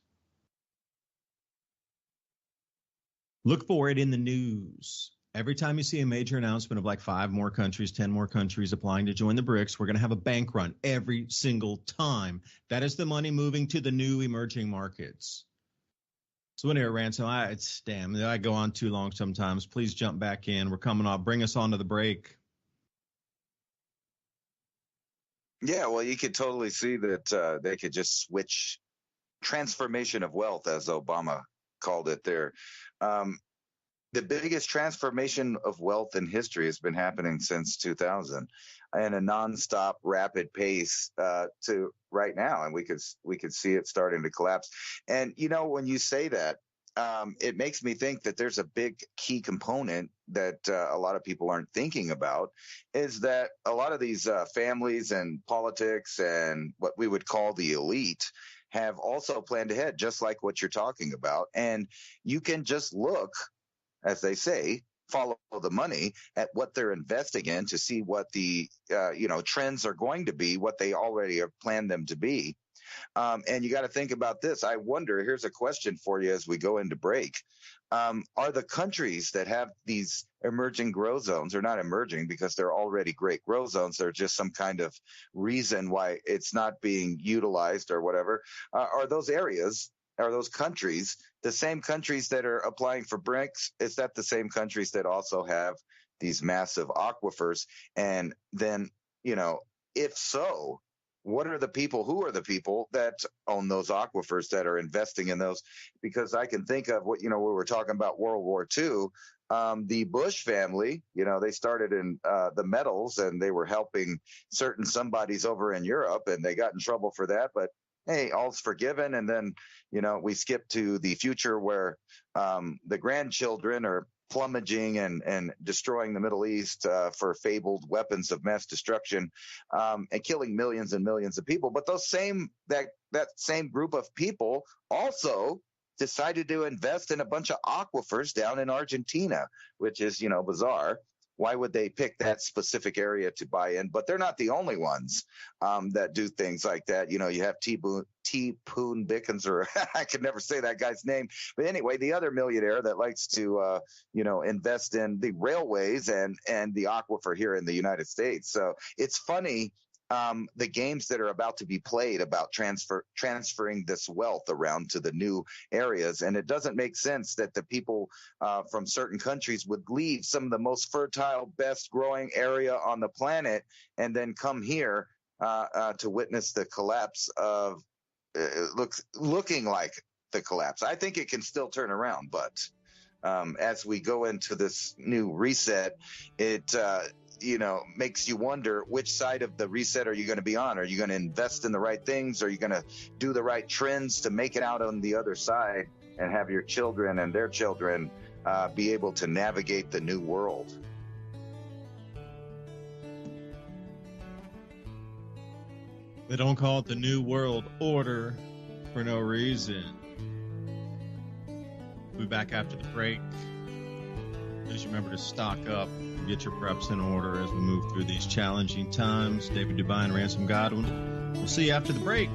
Look for it in the news. Every time you see a major announcement of like 5 more countries, 10 more countries applying to join the BRICS, we're going to have a bank run every single time. That is the money moving to the new emerging markets. So anyway, Ransom, I go on too long sometimes. Please jump back in. We're coming off. Bring us on to the break. Yeah, well, you could totally see that they could just switch transformation of wealth, as Obama called it there. The biggest transformation of wealth in history has been happening since 2000 and a nonstop rapid pace to right now. And we could see it starting to collapse. And, when you say that, it makes me think that there's a big key component that a lot of people aren't thinking about, is that a lot of these families and politics and what we would call the elite have also planned ahead, just like what you're talking about. And you can just look, as they say, follow the money at what they're investing in to see what the trends are going to be, what they already have planned them to be. And you got to think about this. I wonder, here's a question for you as we go into break. Are the countries that have these emerging grow zones, or not emerging because they're already great grow zones, they're just some kind of reason why it's not being utilized or whatever, are those areas, are those countries the same countries that are applying for BRICS? Is that the same countries that also have these massive aquifers? And then, if so, who are the people that own those aquifers that are investing in those? Because I can think of what, we were talking about World War II, the Bush family, they started in the metals and they were helping certain somebodies over in Europe and they got in trouble for that. But hey, all's forgiven. And then, we skip to the future where the grandchildren are plummeting and destroying the Middle East for fabled weapons of mass destruction and killing millions and millions of people. But that same group of people also decided to invest in a bunch of aquifers down in Argentina, which is, bizarre. Why would they pick that specific area to buy in? But they're not the only ones that do things like that. You have T. Poon Bickens, or I could never say that guy's name. But anyway, the other millionaire that likes to, invest in the railways and the aquifer here in the United States. So it's funny. The games that are about to be played about transferring this wealth around to the new areas. And it doesn't make sense that the people from certain countries would leave some of the most fertile, best growing area on the planet and then come here to witness the collapse of looking like the collapse. I think it can still turn around, but as we go into this new reset, makes you wonder which side of the reset are you going to be on? Are you going to invest in the right things? Are you going to do the right trends to make it out on the other side and have your children and their children be able to navigate the new world? They don't call it the New World Order for no reason. We'll be back after the break. Please remember to stock up and get your preps in order as we move through these challenging times. David DuByne, Ransom Godwin. We'll see you after the break.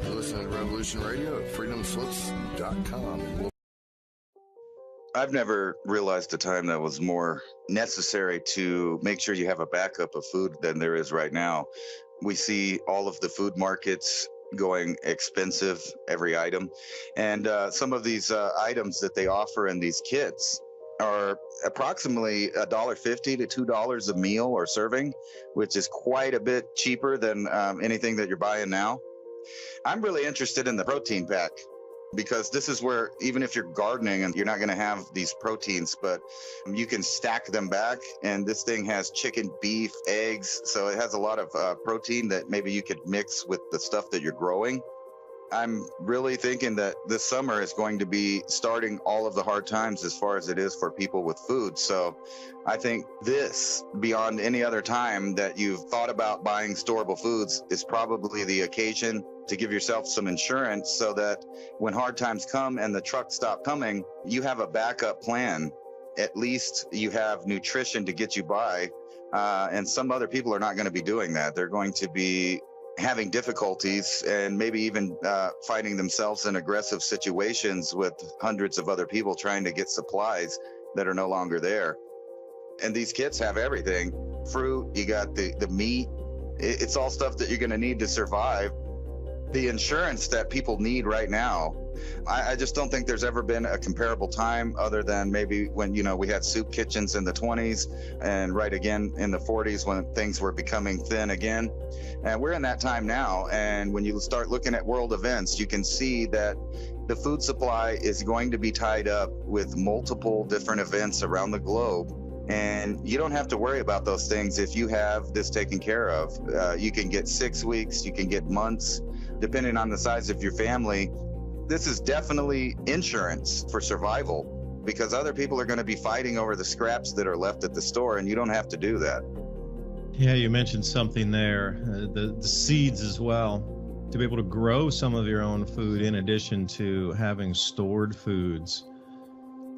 You're listening to Revolution Radio at freedomslips.com. I've never realized a time that was more necessary to make sure you have a backup of food than there is right now. We see all of the food markets going expensive, every item. And some of these items that they offer in these kits are approximately $1.50 to $2 a meal or serving, which is quite a bit cheaper than anything that you're buying now. I'm really interested in the protein pack, because this is where, even if you're gardening and you're not going to have these proteins, but you can stack them back. And this thing has chicken, beef, eggs. So it has a lot of protein that maybe you could mix with the stuff that you're growing. I'm really thinking that this summer is going to be starting all of the hard times as far as it is for people with food. So I think this, beyond any other time that you've thought about buying storable foods, is probably the occasion to give yourself some insurance so that when hard times come and the trucks stop coming, you have a backup plan. At least you have nutrition to get you by. And some other people are not going to be doing that. They're going to be having difficulties and maybe even finding themselves in aggressive situations with hundreds of other people trying to get supplies that are no longer there. And these kits have everything. Fruit, you got the meat. It's all stuff that you're going to need to survive. The insurance that people need right now, I just don't think there's ever been a comparable time other than maybe when, we had soup kitchens in the 20s and right again in the 40s when things were becoming thin again. And we're in that time now. And when you start looking at world events, you can see that the food supply is going to be tied up with multiple different events around the globe. And you don't have to worry about those things if you have this taken care of. You can get 6 weeks, you can get months, depending on the size of your family. This is definitely insurance for survival, because other people are going to be fighting over the scraps that are left at the store, and you don't have to do that. Yeah, you mentioned something there, the seeds as well, to be able to grow some of your own food in addition to having stored foods.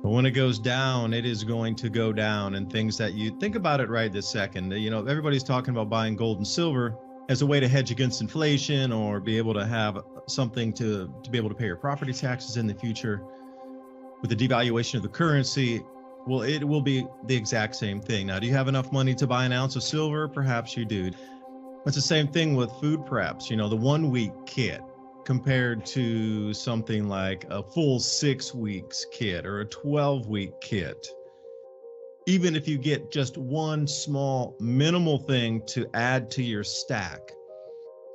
But when it goes down, it is going to go down. And things that you think about it right this second, everybody's talking about buying gold and silver as a way to hedge against inflation or be able to have something to be able to pay your property taxes in the future. With the devaluation of the currency, well, it will be the exact same thing. Now, do you have enough money to buy an ounce of silver? Perhaps you do. It's the same thing with food preps. The 1 week kit compared to something like a full 6 weeks kit or a 12-week kit. Even if you get just one small minimal thing to add to your stack.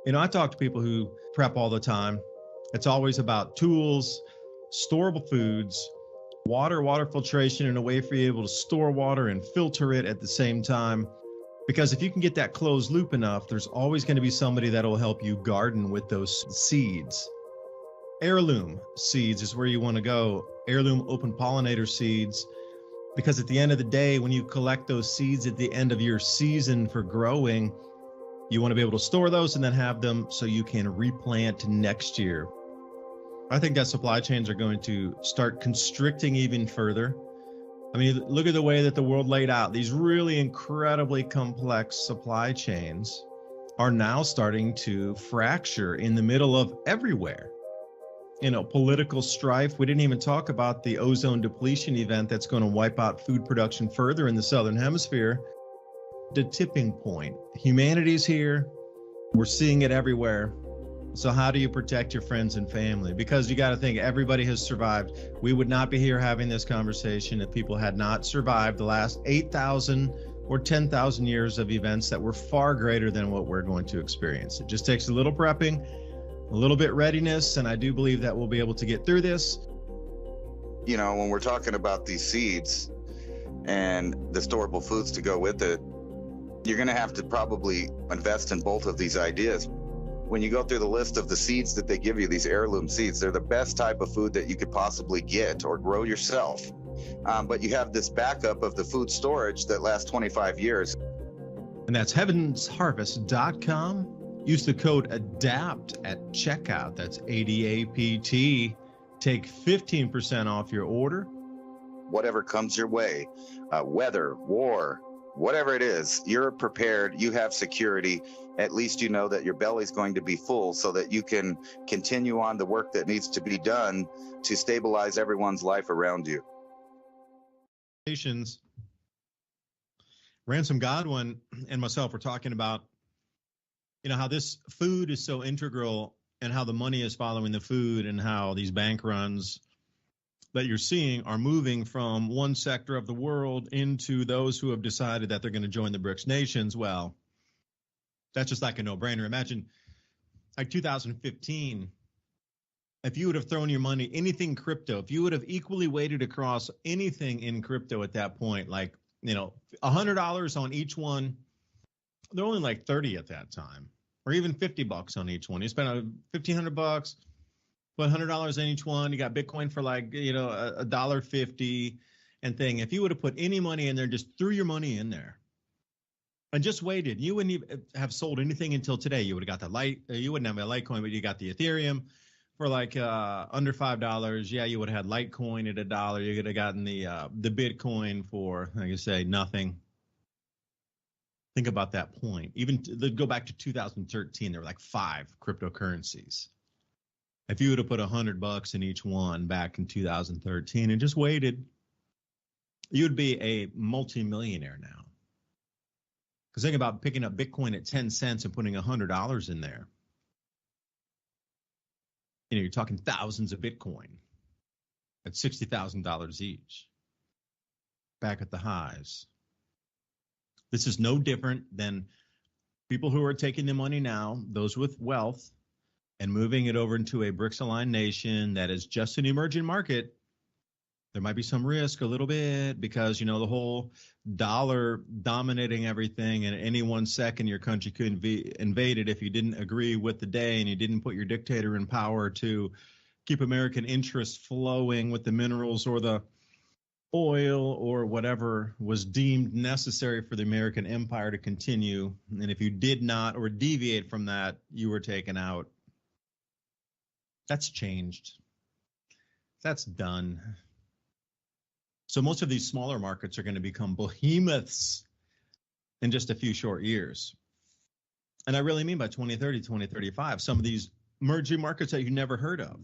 I talk to people who prep all the time. It's always about tools, storable foods, water filtration, and a way for you able to store water and filter it at the same time. Because if you can get that closed loop enough, there's always going to be somebody that will help you garden with those seeds. Heirloom seeds is where you want to go. Heirloom open pollinator seeds. Because at the end of the day, when you collect those seeds at the end of your season for growing, you want to be able to store those and then have them so you can replant next year. I think that supply chains are going to start constricting even further. I mean, look at the way that the world laid out. These really incredibly complex supply chains are now starting to fracture in the middle of everywhere. Political strife. We didn't even talk about the ozone depletion event that's going to wipe out food production further in the Southern Hemisphere. The tipping point. Humanity's here. We're seeing it everywhere. So how do you protect your friends and family? Because you got to think everybody has survived. We would not be here having this conversation if people had not survived the last 8,000 or 10,000 years of events that were far greater than what we're going to experience. It just takes a little prepping, a little bit readiness, and I do believe that we'll be able to get through this. when we're talking about these seeds and the storable foods to go with it, you're going to have to probably invest in both of these ideas. When you go through the list of the seeds that they give you, these heirloom seeds, they're the best type of food that you could possibly get or grow yourself. But you have this backup of the food storage that lasts 25 years. And that's heavensharvest.com. Use the code ADAPT at checkout. That's ADAPT. Take 15% off your order. Whatever comes your way, weather, war, whatever it is, you're prepared, you have security. At least you know that your belly's going to be full so that you can continue on the work that needs to be done to stabilize everyone's life around you. Ransom Godwin and myself were talking about, how this food is so integral and how the money is following the food and how these bank runs that you're seeing are moving from one sector of the world into those who have decided that they're going to join the BRICS nations. Well, that's just like a no-brainer. Imagine like 2015, if you would have thrown your money, anything crypto, if you would have equally weighted across anything in crypto at that point, like, $100 on each one, they're only like 30 at that time, or even $50 on each one. You spend $1,500, put $100 on each one. You got Bitcoin for like, $1.50 and thing. If you would have put any money in there, just threw your money in there and just waited, you wouldn't even have sold anything until today. You would have got the you wouldn't have a Litecoin, but you got the Ethereum for like under $5. Yeah, you would have had Litecoin at $1. You could have gotten the Bitcoin for, like I say, nothing. Think about that point. Even go back to 2013, there were like 5 cryptocurrencies. If you would have put $100 in each one back in 2013 and just waited, you'd be a multimillionaire now. Because think about picking up Bitcoin at 10 cents and putting $100 in there. You're talking thousands of Bitcoin at $60,000 each, back at the highs. This is no different than people who are taking the money now, those with wealth, and moving it over into a BRICS-aligned nation that is just an emerging market. There might be some risk a little bit because, the whole dollar dominating everything, and any 1 second your country could be invaded if you didn't agree with the day and you didn't put your dictator in power to keep American interests flowing with the minerals or the oil or whatever was deemed necessary for the American empire to continue. And if you did not or deviate from that, you were taken out. That's changed. That's done. So most of these smaller markets are going to become behemoths in just a few short years. And I really mean by 2030, 2035, some of these emerging markets that you never heard of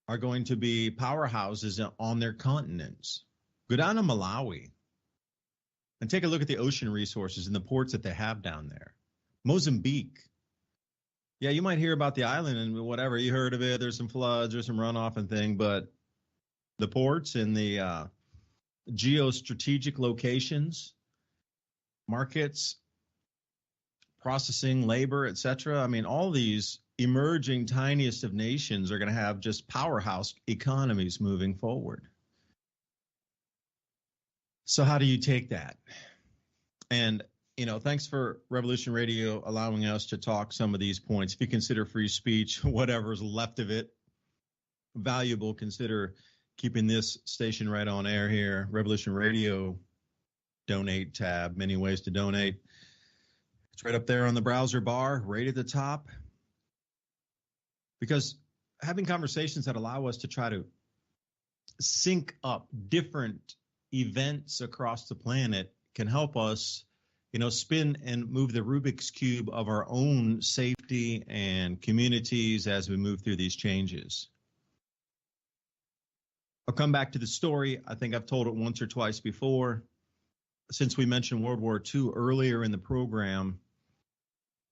are going to be powerhouses on their continents. Go down to Malawi and take a look at the ocean resources and the ports that they have down there. Mozambique. Yeah, you might hear about the island and whatever. You heard of it. There's some floods, there's some runoff and thing, but the ports and the geostrategic locations, markets, processing, labor, etc. I mean, all these emerging tiniest of nations are going to have just powerhouse economies moving forward. So how do you take that? And, thanks for Revolution Radio allowing us to talk some of these points. If you consider free speech, whatever's left of it, valuable, consider keeping this station right on air here. Revolution Radio donate tab, many ways to donate. It's right up there on the browser bar, right at the top. Because having conversations that allow us to try to sync up different events across the planet can help us, spin and move the Rubik's Cube of our own safety and communities as we move through these changes. I'll come back to the story. I think I've told it once or twice before. Since we mentioned World War II earlier in the program,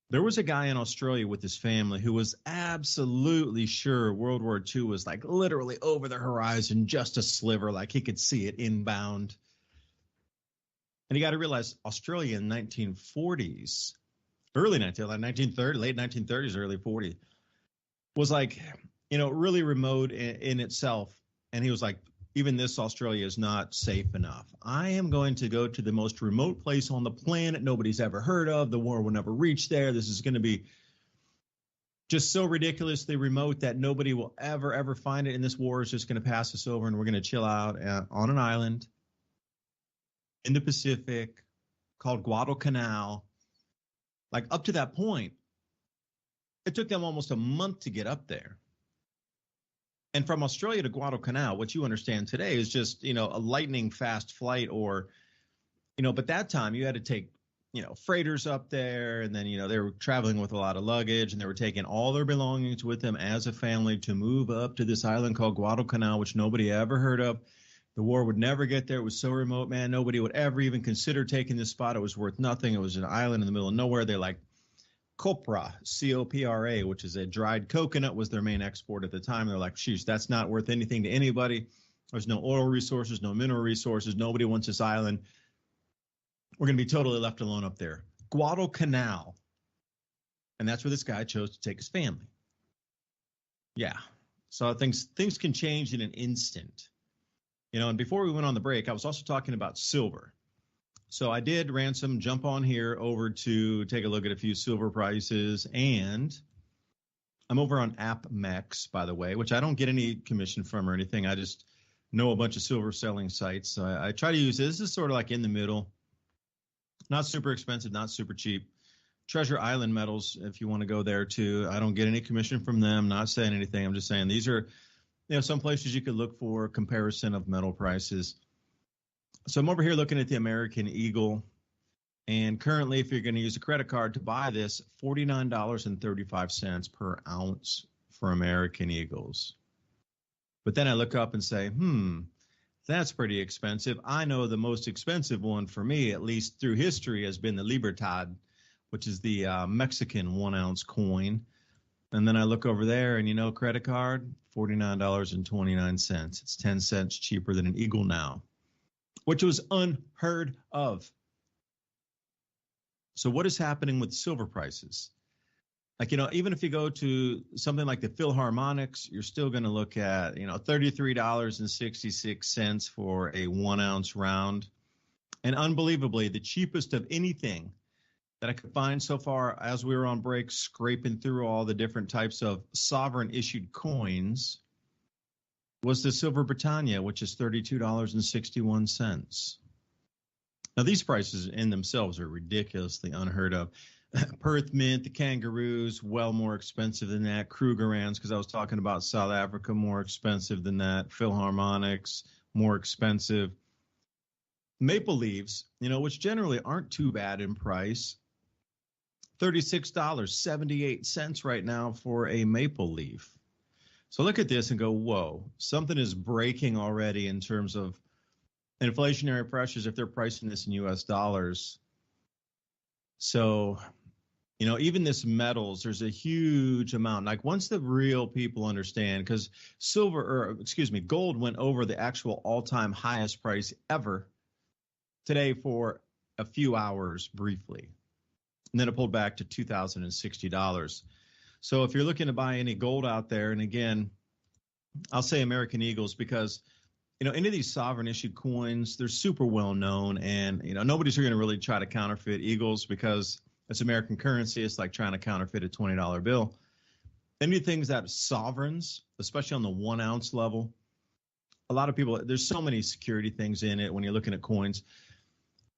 there was a guy in Australia with his family who was absolutely sure World War II was like literally over the horizon, just a sliver, like he could see it inbound. And you got to realize Australia in 1940s, early 1930s, late 1930s, early 40s, was like, really remote in itself. And he was like, even this Australia is not safe enough. I am going to go to the most remote place on the planet nobody's ever heard of. The war will never reach there. This is going to be just so ridiculously remote that nobody will ever find it. And this war is just going to pass us over, and we're going to chill out on an island in the Pacific called Guadalcanal. Like, up to that point, it took them almost a month to get up there. And from Australia to Guadalcanal, what you understand today is just, a lightning fast flight, or, but that time you had to take, freighters up there, and then, they were traveling with a lot of luggage, and they were taking all their belongings with them as a family to move up to this island called Guadalcanal, which nobody ever heard of. The war would never get there. It was so remote, man. Nobody would ever even consider taking this spot. It was worth nothing. It was an island in the middle of nowhere. They're like, copra, C-O-P-R-A, which is a dried coconut, was their main export at the time. They're like, sheesh, that's not worth anything to anybody. There's no oil resources, no mineral resources. Nobody wants this island. We're going to be totally left alone up there. Guadalcanal. And that's where this guy chose to take his family. Yeah. So things can change in an instant. And before we went on the break, I was also talking about silver. So I did, Ransom, jump on here over to take a look at a few silver prices, and I'm over on AppMex, by the way, which I don't get any commission from or anything. I just know a bunch of silver selling sites. So I try to use this is sort of like in the middle, not super expensive, not super cheap. Treasure Island Metals, if you want to go there too. I don't get any commission from them. Not saying anything. I'm just saying these are, some places you could look for comparison of metal prices. So I'm over here looking at the American Eagle, and currently, if you're going to use a credit card to buy this, $49.35 per ounce for American Eagles. But then I look up and say, that's pretty expensive. I know the most expensive one for me, at least through history, has been the Libertad, which is the Mexican 1 ounce coin. And then I look over there, and credit card, $49.29. It's 10 cents cheaper than an Eagle now, which was unheard of. So what is happening with silver prices? Like, even if you go to something like the Philharmonics, you're still going to look at, $33.66 for a 1 ounce round. And unbelievably, the cheapest of anything that I could find so far as we were on break, scraping through all the different types of sovereign issued coins, was the Silver Britannia, which is $32.61. Now, these prices in themselves are ridiculously unheard of. Perth Mint, the Kangaroos, well more expensive than that. Krugerrands, because I was talking about South Africa, more expensive than that. Philharmonics, more expensive. Maple Leaves, which generally aren't too bad in price, $36.78 right now for a maple leaf. So look at this and go, whoa, something is breaking already in terms of inflationary pressures if they're pricing this in U.S. dollars. So, even this metals, there's a huge amount. Like, once the real people understand, because gold went over the actual all-time highest price ever today for a few hours briefly. And then it pulled back to $2,060. So if you're looking to buy any gold out there, and again, I'll say American Eagles because, any of these sovereign issued coins, they're super well known, and, nobody's going to really try to counterfeit Eagles because it's American currency. It's like trying to counterfeit a $20 bill. Any things that sovereigns, especially on the 1 ounce level, a lot of people, there's so many security things in it when you're looking at coins.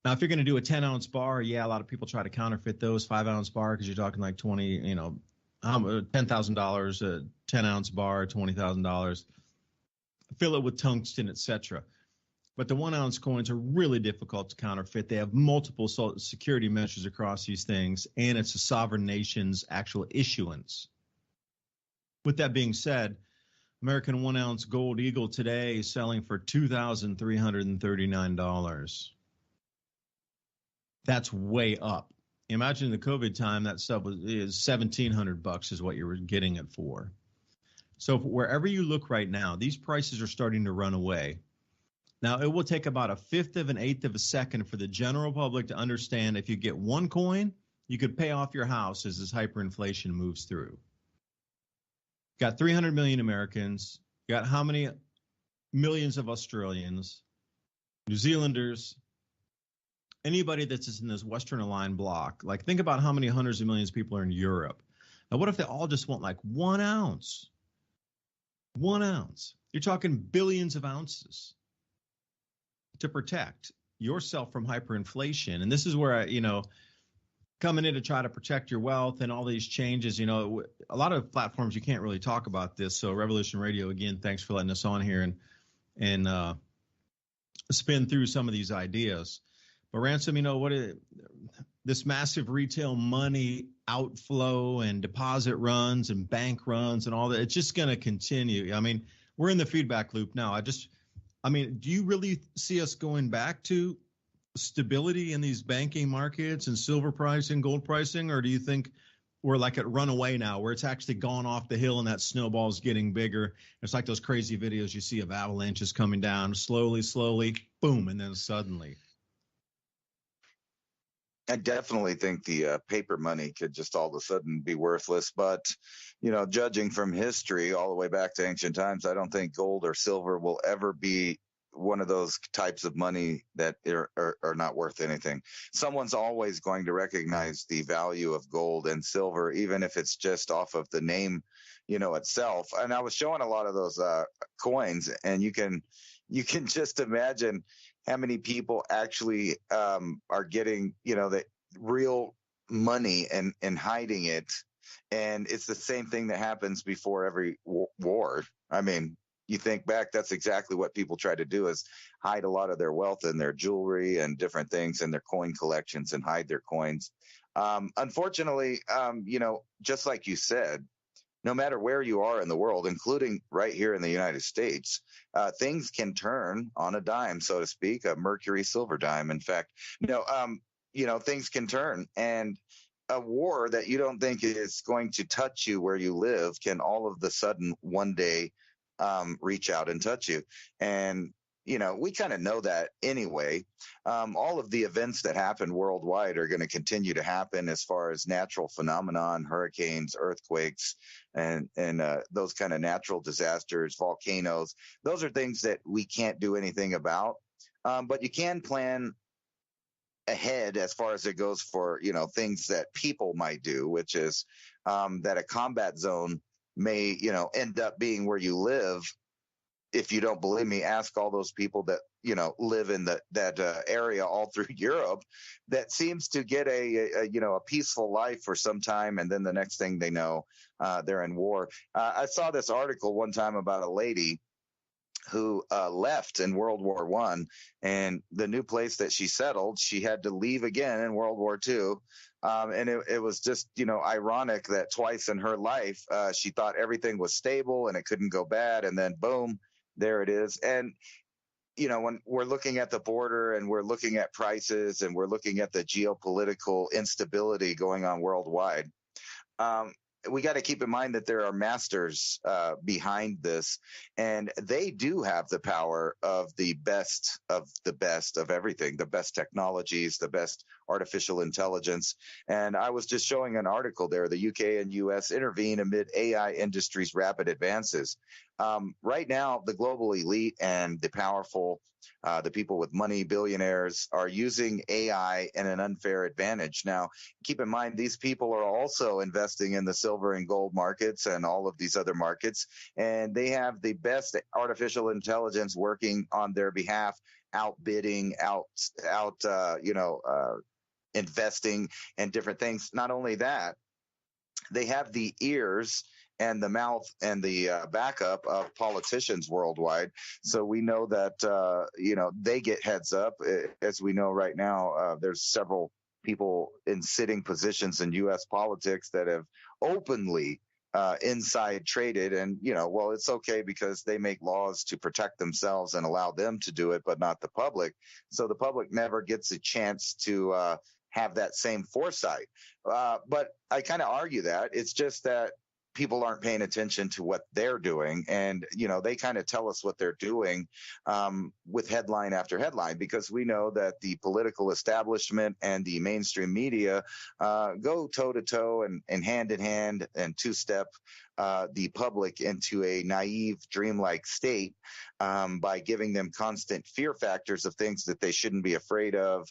Now, if you're going to do a 10 ounce bar, a lot of people try to counterfeit those 5 ounce bar because you're talking like $10,000, a 10 ounce bar, $20,000. Fill it with tungsten, etc. But the 1 ounce coins are really difficult to counterfeit. They have multiple security measures across these things, and it's a sovereign nation's actual issuance. With that being said, American 1 ounce gold Eagle today is selling for $2,339. That's way up. Imagine the COVID time, that stuff is $1,700 is what you were getting it for. So wherever you look right now, these prices are starting to run away. Now, it will take about 1/5 of an 1/8 of a second for the general public to understand if you get one coin, you could pay off your house as this hyperinflation moves through. Got 300 million Americans. You got how many millions of Australians, New Zealanders, anybody that's just in this Western aligned block. Like, think about how many hundreds of millions of people are in Europe. Now, what if they all just want like 1 ounce? 1 ounce. You're talking billions of ounces to protect yourself from hyperinflation. And this is where coming in to try to protect your wealth and all these changes, a lot of platforms you can't really talk about this. So Revolution Radio, again, thanks for letting us on here and spin through some of these ideas. But Ransom, this massive retail money outflow and deposit runs and bank runs and all that, it's just going to continue. I mean, we're in the feedback loop now. Do you really see us going back to stability in these banking markets and silver pricing, gold pricing, or do you think we're like at runaway now where it's actually gone off the hill and that snowball's getting bigger? It's like those crazy videos you see of avalanches coming down slowly, boom, and then suddenly. I definitely think the paper money could just all of a sudden be worthless. But, judging from history all the way back to ancient times, I don't think gold or silver will ever be one of those types of money that are not worth anything. Someone's always going to recognize the value of gold and silver, even if it's just off of the name, itself. And I was showing a lot of those coins, and you can just imagine how many people actually are getting, the real money and hiding it. And it's the same thing that happens before every war. I mean, you think back, that's exactly what people try to do, is hide a lot of their wealth and their jewelry and different things and their coin collections and hide their coins. Unfortunately, just like you said, no matter where you are in the world, including right here in the United States, things can turn on a dime, so to speak, a mercury silver dime. In fact, things can turn, and a war that you don't think is going to touch you where you live can all of a sudden one day reach out and touch you. And we kind of know that anyway. All of the events that happen worldwide are going to continue to happen as far as natural phenomenon, hurricanes, earthquakes, and those kind of natural disasters, volcanoes. Those are things that we can't do anything about. But you can plan ahead as far as it goes for, things that people might do, which is that a combat zone may, end up being where you live. If you don't believe me, ask all those people that, live in that area all through Europe that seems to get a peaceful life for some time. And then the next thing they know, they're in war. I saw this article one time about a lady who left in World War I, and the new place that she settled, she had to leave again in World War II. And it was just, ironic that twice in her life, she thought everything was stable and it couldn't go bad. And then boom, there it is. And, when we're looking at the border and we're looking at prices and we're looking at the geopolitical instability going on worldwide, we got to keep in mind that there are masters behind this, and they do have the power of the best of everything, the best technologies, the best artificial intelligence. And I was just showing an article there, the UK and US intervene amid AI industry's rapid advances. Right now, the global elite and the powerful, the people with money, billionaires, are using AI in an unfair advantage. Now, keep in mind, these people are also investing in the silver and gold markets and all of these other markets, and they have the best artificial intelligence working on their behalf, outbidding, investing in different things. Not only that, they have the ears and the mouth and the backup of politicians worldwide. So we know that, they get heads up. As we know right now, there's several people in sitting positions in U.S. politics that have openly inside traded. And, it's okay because they make laws to protect themselves and allow them to do it, but not the public. So the public never gets a chance to have that same foresight. But I kind of argue that it's just that people aren't paying attention to what they're doing. And, they kind of tell us what they're doing with headline after headline, because we know that the political establishment and the mainstream media go toe to toe and hand in hand and two-step the public into a naive, dreamlike state by giving them constant fear factors of things that they shouldn't be afraid of.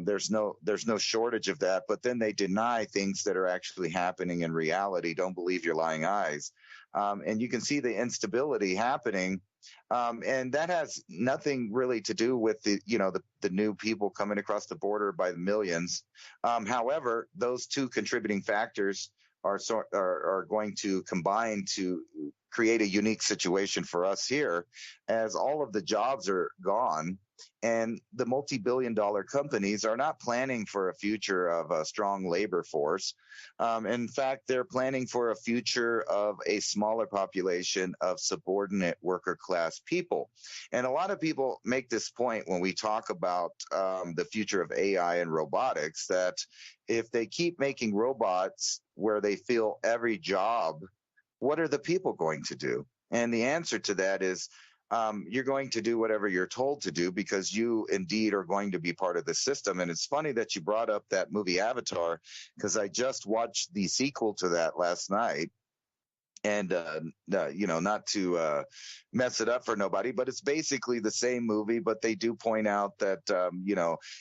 There's no shortage of that, but then they deny things that are actually happening in reality. Don't believe your lying eyes. And you can see the instability happening. And that has nothing really to do with the new people coming across the border by the millions. However, those two contributing factors are going to combine to create a unique situation for us here, as all of the jobs are gone. And the multi-billion-dollar companies are not planning for a future of a strong labor force. In fact, they're planning for a future of a smaller population of subordinate worker class people. And a lot of people make this point when we talk about the future of AI and robotics, that if they keep making robots where they fill every job, what are the people going to do? And the answer to that is, you're going to do whatever you're told to do, because you indeed are going to be part of the system. And it's funny that you brought up that movie Avatar, because I just watched the sequel to that last night. And, not to mess it up for nobody, but it's basically the same movie. But they do point out that,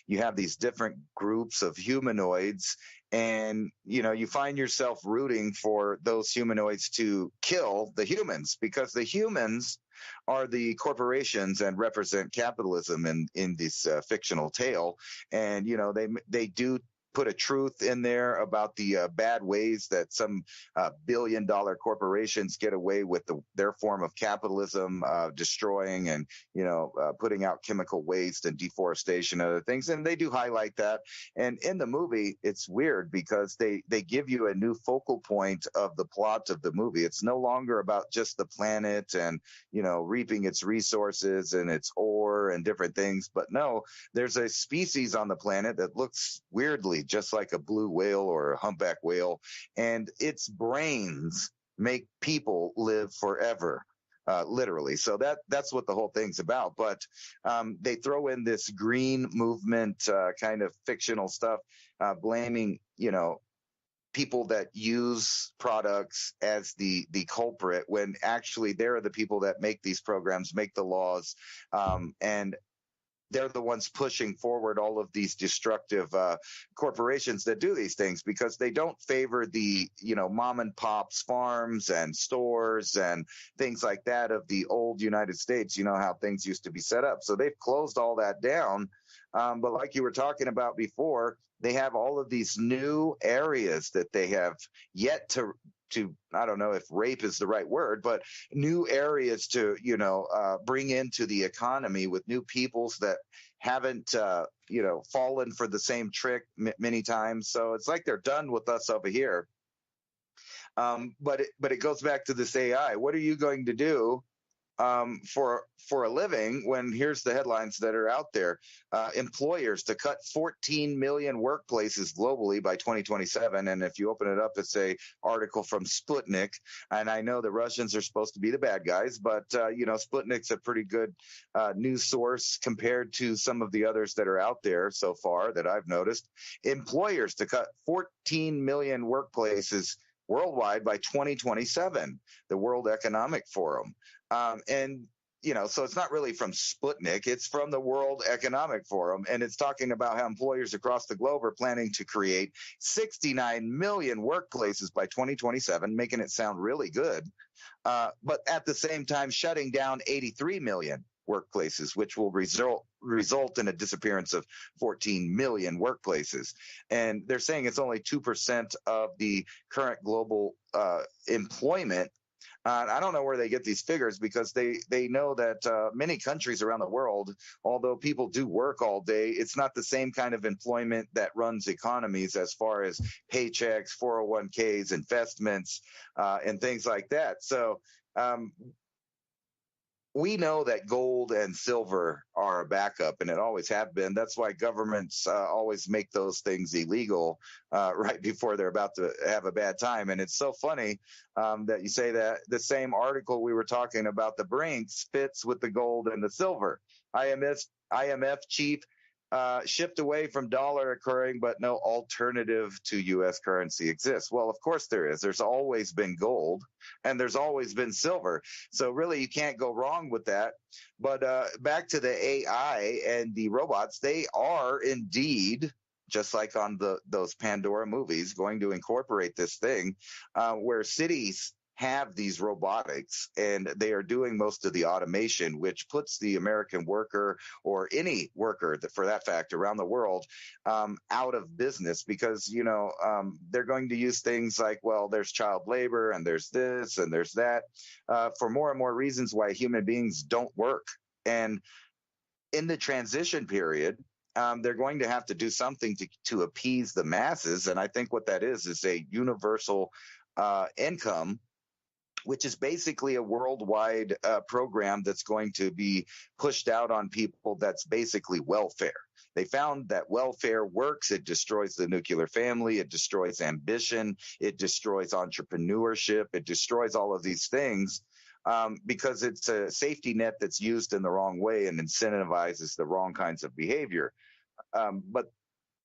you have these different groups of humanoids, and, you find yourself rooting for those humanoids to kill the humans, because the humans are the corporations and represent capitalism in this fictional tale. And, they do put a truth in there about the bad ways that some billion-dollar corporations get away with their form of capitalism, destroying and putting out chemical waste and deforestation and other things. And they do highlight that. And in the movie, it's weird because they give you a new focal point of the plot of the movie. It's no longer about just the planet and reaping its resources and its ore and different things, but no, there's a species on the planet that looks weirdly just like a blue whale or a humpback whale, and its brains make people live forever, literally. So that's what the whole thing's about. But they throw in this green movement kind of fictional stuff, blaming people that use products as the culprit, when actually they're the people that make these programs, make the laws, and they're the ones pushing forward all of these destructive corporations that do these things, because they don't favor the mom and pops farms and stores and things like that of the old United States. How things used to be set up. So they've closed all that down. But like you were talking about before, they have all of these new areas that they have yet to I don't know if rape is the right word, but new areas to, bring into the economy with new peoples that haven't, fallen for the same trick many times. So it's like they're done with us over here. But it goes back to this AI. What are you going to do for a living when here's the headlines that are out there? Employers to cut 14 million workplaces globally by 2027. And if you open it up, it's a article from Sputnik. And I know the Russians are supposed to be the bad guys, but Sputnik's a pretty good news source compared to some of the others that are out there so far that I've noticed. Employers to cut 14 million workplaces worldwide by 2027, the World Economic Forum. So it's not really from Sputnik, it's from the World Economic Forum. And it's talking about how employers across the globe are planning to create 69 million workplaces by 2027, making it sound really good. But at the same time, shutting down 83 million workplaces, which will result in a disappearance of 14 million workplaces. And they're saying it's only 2% of the current global employment. I don't know where they get these figures, because they know that many countries around the world, although people do work all day, it's not the same kind of employment that runs economies as far as paychecks, 401ks, investments, and things like that. So we know that gold and silver are a backup, and it always have been. That's why governments always make those things illegal right before they're about to have a bad time. And it's so funny that you say that. The same article we were talking about, the BRICS, fits with the gold and the silver. IMF chief shift away from dollar occurring, but no alternative to U.S. currency exists. Well, of course there is. There's always been gold and there's always been silver. So really you can't go wrong with that. But back to the AI and the robots, they are indeed, just like on those Pandora movies, going to incorporate this thing where cities have these robotics and they are doing most of the automation, which puts the American worker or any worker for that fact around the world out of business because, they're going to use things like, well, there's child labor and there's this and there's that for more and more reasons why human beings don't work. And in the transition period, they're going to have to do something to appease the masses. And I think what that is a universal income, which is basically a worldwide program that's going to be pushed out on people. That's basically welfare. They found that welfare works. It destroys the nuclear family. It destroys ambition. It destroys entrepreneurship. It destroys all of these things because it's a safety net that's used in the wrong way and incentivizes the wrong kinds of behavior. But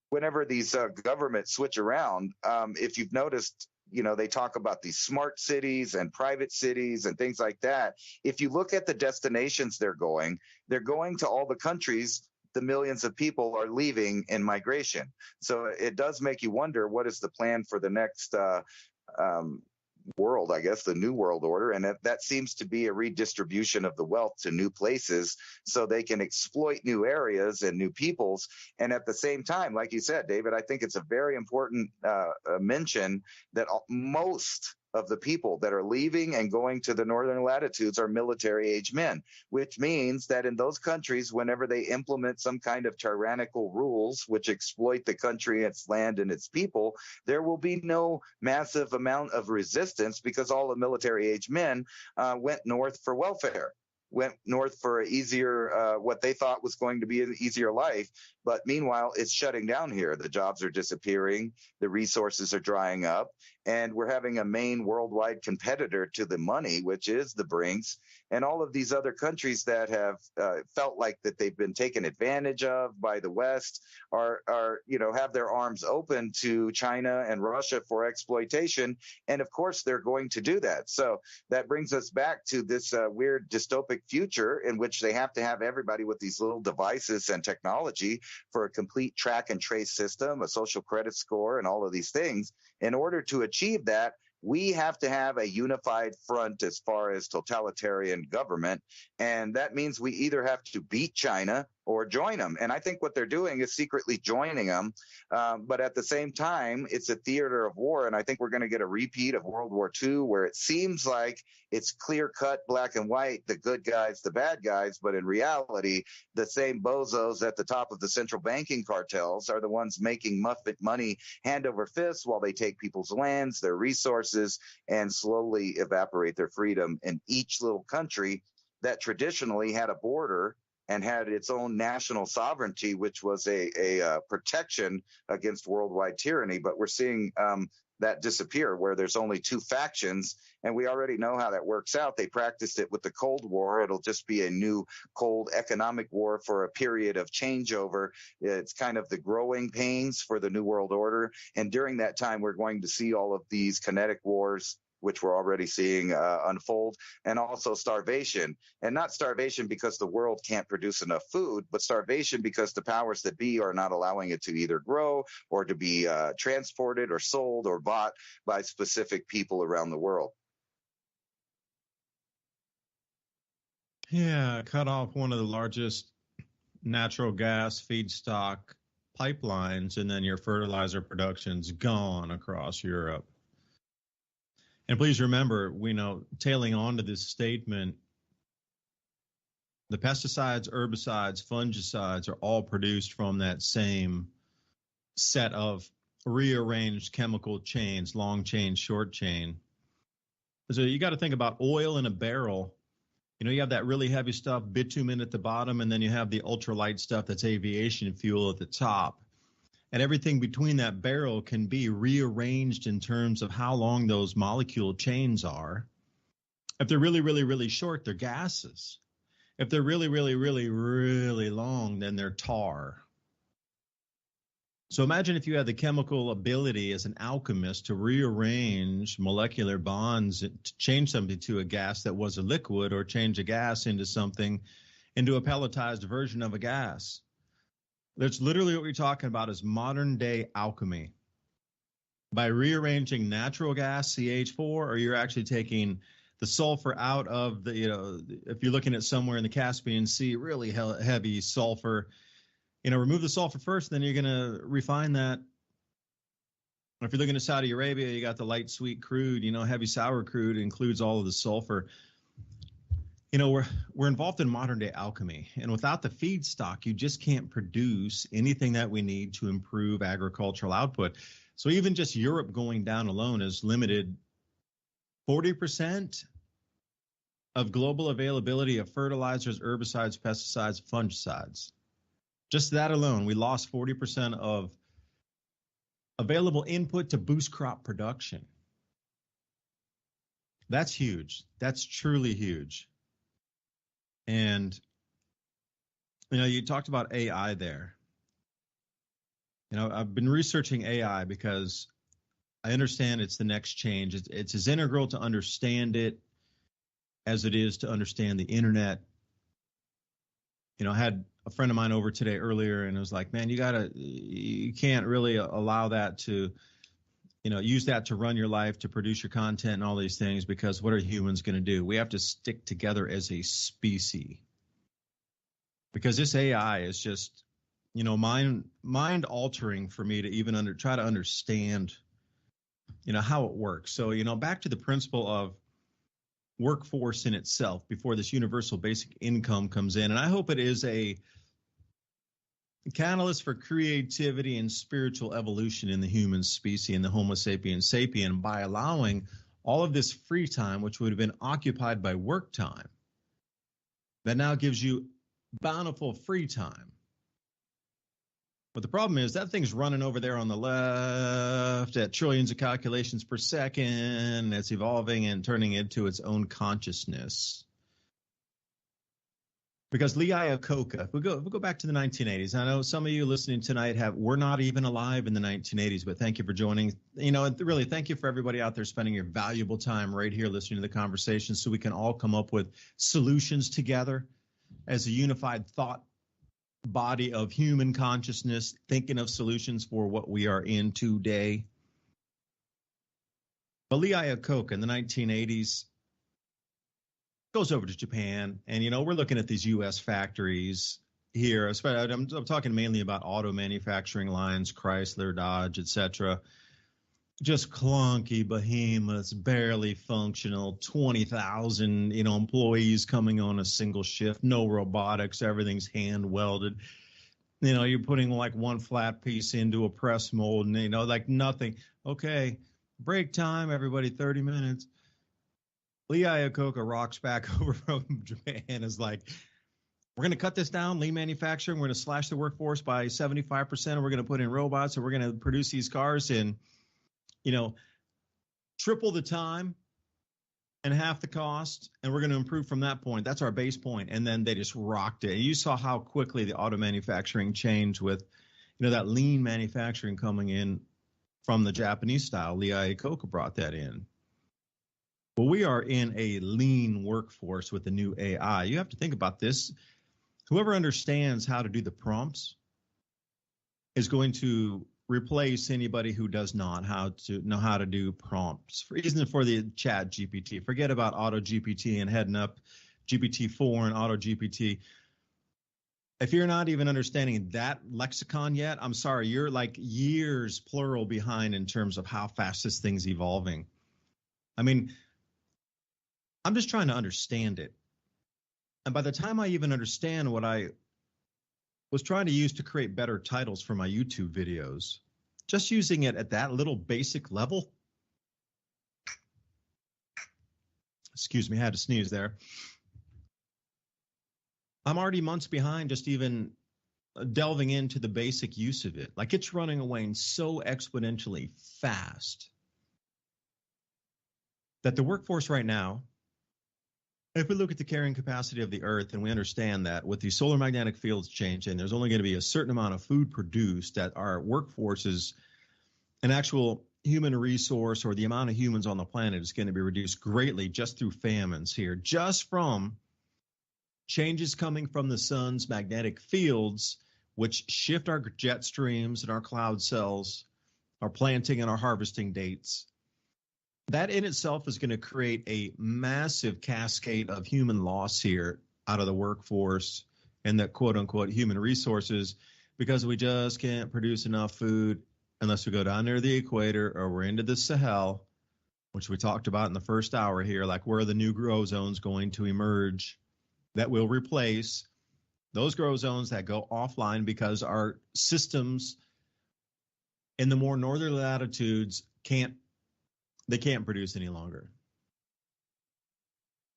whenever these governments switch around, if you've noticed, they talk about these smart cities and private cities and things like that. If you look at the destinations they're going to all the countries the millions of people are leaving in migration. So it does make you wonder, what is the plan for the next world, I guess, the new world order. And that seems to be a redistribution of the wealth to new places so they can exploit new areas and new peoples. And at the same time, like you said, David, I think it's a very important mention that most of the people that are leaving and going to the northern latitudes are military-age men, which means that in those countries, whenever they implement some kind of tyrannical rules which exploit the country, its land, and its people, there will be no massive amount of resistance because all the military-age men went north for welfare, went north for what they thought was going to be an easier life. But meanwhile, it's shutting down here. The jobs are disappearing. The resources are drying up. And we're having a main worldwide competitor to the money, which is the BRICS, and all of these other countries that have felt like that they've been taken advantage of by the West are have their arms open to China and Russia for exploitation. And of course, they're going to do that. So that brings us back to this weird dystopic future in which they have to have everybody with these little devices and technology for a complete track and trace system, a social credit score, and all of these things. In order to achieve that, we have to have a unified front as far as totalitarian government. And that means we either have to beat China or join them. And I think what they're doing is secretly joining them. But at the same time, it's a theater of war. And I think we're going to get a repeat of World War II, where it seems like it's clear cut, black and white, the good guys, the bad guys. But in reality, the same bozos at the top of the central banking cartels are the ones making money hand over fist while they take people's lands, their resources, and slowly evaporate their freedom in each little country that traditionally had a border and had its own national sovereignty, which was a protection against worldwide tyranny. But we're seeing that disappear, where there's only two factions, and we already know how that works out. They practiced it with the Cold War. It'll just be a new cold economic war for a period of changeover. It's kind of the growing pains for the New World Order. And during that time, we're going to see all of these kinetic wars, which we're already seeing unfold, and also starvation. And not starvation because the world can't produce enough food, but starvation because the powers that be are not allowing it to either grow or to be transported or sold or bought by specific people around the world. Yeah, cut off one of the largest natural gas feedstock pipelines, and then your fertilizer production's gone across Europe. And please remember, tailing on to this statement, the pesticides, herbicides, fungicides are all produced from that same set of rearranged chemical chains, long chain, short chain. So you got to think about oil in a barrel. You have that really heavy stuff, bitumen at the bottom, and then you have the ultralight stuff that's aviation fuel at the top. And everything between that barrel can be rearranged in terms of how long those molecule chains are. If they're really, really, really short, they're gases. If they're really, really, really, really long, then they're tar. So imagine if you had the chemical ability as an alchemist to rearrange molecular bonds to change something to a gas that was a liquid, or change a gas into a pelletized version of a gas. That's literally what we're talking about, is modern day alchemy. By rearranging natural gas, CH4, or you're actually taking the sulfur out of if you're looking at somewhere in the Caspian Sea, really heavy sulfur, remove the sulfur first, then you're going to refine that. If you're looking at Saudi Arabia, you got the light sweet crude, heavy sour crude includes all of the sulfur. We're involved in modern day alchemy, and without the feedstock, you just can't produce anything that we need to improve agricultural output. So even just Europe going down alone has limited 40% of global availability of fertilizers, herbicides, pesticides, fungicides. Just that alone, we lost 40% of available input to boost crop production. That's huge. That's truly huge. And, you talked about AI there. I've been researching AI because I understand it's the next change. It's as integral to understand it as it is to understand the internet. I had a friend of mine over today earlier, and it was like, man, you can't really allow that to, use that to run your life, to produce your content and all these things, because what are humans going to do? We have to stick together as a species, because this AI is just, mind altering for me to even try to understand, how it works. So, back to the principle of workforce in itself before this universal basic income comes in. And I hope it is a catalyst for creativity and spiritual evolution in the human species and the Homo sapiens sapien, by allowing all of this free time, which would have been occupied by work time, that now gives you bountiful free time. But the problem is that thing's running over there on the left at trillions of calculations per second. It's evolving and turning into its own consciousness. Because Lee Iacocca, if we go back to the 1980s, I know some of you listening tonight were not even alive in the 1980s, but thank you for joining. Really, thank you for everybody out there spending your valuable time right here listening to the conversation, so we can all come up with solutions together as a unified thought body of human consciousness, thinking of solutions for what we are in today. But Lee Iacocca in the 1980s goes over to Japan, and we're looking at these U.S. factories here. I'm talking mainly about auto manufacturing lines, Chrysler, Dodge, etc. Just clunky behemoths, barely functional, 20,000 employees coming on a single shift, no robotics, everything's hand welded. You're putting like one flat piece into a press mold, and like nothing. Okay, break time, everybody, 30 minutes. Lee Iacocca rocks back over from Japan and is like, we're going to cut this down, lean manufacturing. We're going to slash the workforce by 75%, and we're going to put in robots, and we're going to produce these cars in, triple the time and half the cost, and we're going to improve from that point. That's our base point. And then they just rocked it. And you saw how quickly the auto manufacturing changed with, that lean manufacturing coming in from the Japanese style. Lee Iacocca brought that in. Well, we are in a lean workforce with the new AI. You have to think about this. Whoever understands how to do the prompts is going to replace anybody who does not know how to do prompts. Even for the chat GPT. Forget about auto GPT and heading up GPT-4 and auto GPT. If you're not even understanding that lexicon yet, I'm sorry, you're like years plural behind in terms of how fast this thing's evolving. I mean, I'm just trying to understand it. And by the time I even understand what I was trying to use to create better titles for my YouTube videos, just using it at that little basic level. Excuse me, I had to sneeze there. I'm already months behind just even delving into the basic use of it. Like, it's running away so exponentially fast that the workforce right now If we look at the carrying capacity of the Earth, and we understand that with the solar magnetic fields changing, there's only going to be a certain amount of food produced, that our workforce is an actual human resource, or the amount of humans on the planet is going to be reduced greatly just through famines here, just from changes coming from the sun's magnetic fields, which shift our jet streams and our cloud cells, our planting and our harvesting dates. That in itself is going to create a massive cascade of human loss here out of the workforce and the quote unquote human resources, because we just can't produce enough food unless we go down near the equator or we're into the Sahel, which we talked about in the first hour here, like where are the new grow zones going to emerge that will replace those grow zones that go offline because our systems in the more northern latitudes can't produce any longer.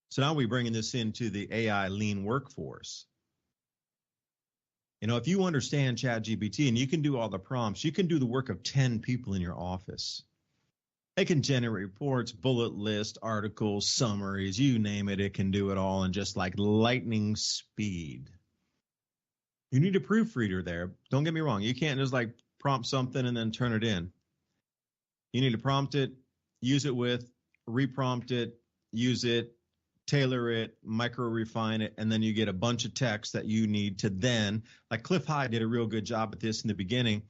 So now we're bringing this into the AI lean workforce. You know, if you understand ChatGPT and you can do all the prompts, you can do the work of 10 people in your office. They can generate reports, bullet lists, articles, summaries, you name it, it can do it all in just like lightning speed. You need a proofreader there. Don't get me wrong. You can't just like prompt something and then turn it in. You need to prompt it, use it with, reprompt it, use it, tailor it, micro refine it, and then you get a bunch of text that you need to then, like Cliff High did a real good job at this in the beginning,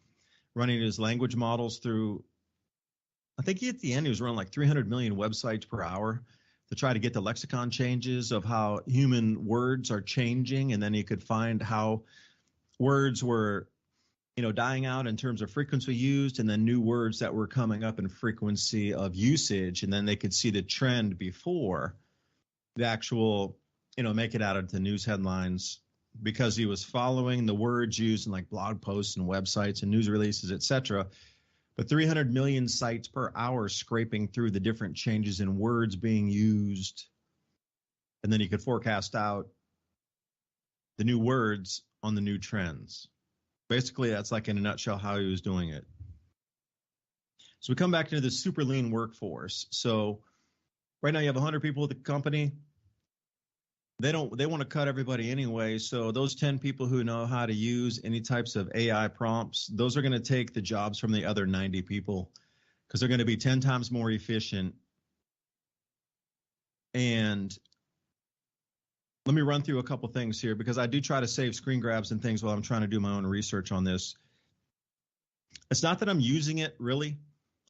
running his language models through, I think at the end he was running like 300 million websites per hour to try to get the lexicon changes of how human words are changing, and then he could find how words were, you know, dying out in terms of frequency used, and then new words that were coming up in frequency of usage, and then they could see the trend before the actual, you know, make it out of the news headlines, because he was following the words used in like blog posts and websites and news releases, etc. But 300 million sites per hour scraping through the different changes in words being used, and then you could forecast out the new words on the new trends. Basically, that's like in a nutshell how he was doing it. So we come back into the super lean workforce. So right now you have 100 people at the company. They want to cut everybody anyway. So those 10 people who know how to use any types of AI prompts, those are going to take the jobs from the other 90 people, because they're going to be 10 times more efficient. And let me run through a couple things here, because I do try to save screen grabs and things while I'm trying to do my own research on this. It's not that I'm using it really.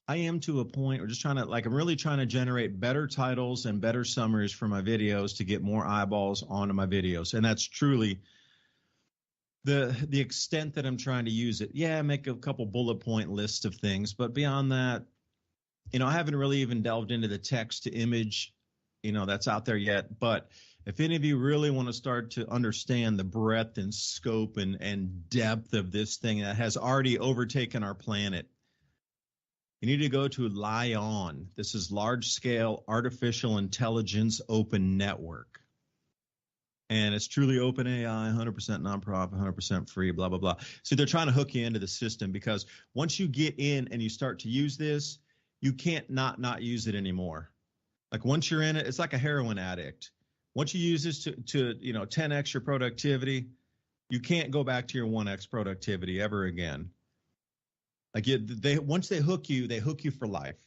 I am to a point where just trying to, like, I'm really trying to generate better titles and better summaries for my videos to get more eyeballs onto my videos. And that's truly the extent that I'm trying to use it. Yeah, make a couple bullet point lists of things, but beyond that, you know, I haven't really even delved into the text to image, you know, that's out there yet. But if any of you really want to start to understand the breadth and scope and depth of this thing that has already overtaken our planet, you need to go to LION. This is Large Scale Artificial Intelligence Open Network. And it's truly open AI, 100% nonprofit, 100% free, blah, blah, blah. So they're trying to hook you into the system, because once you get in and you start to use this, you can't not use it anymore. Like once you're in it, it's like a heroin addict. Once you use this to 10x your productivity, you can't go back to your 1x productivity ever again. Like once they hook you for life.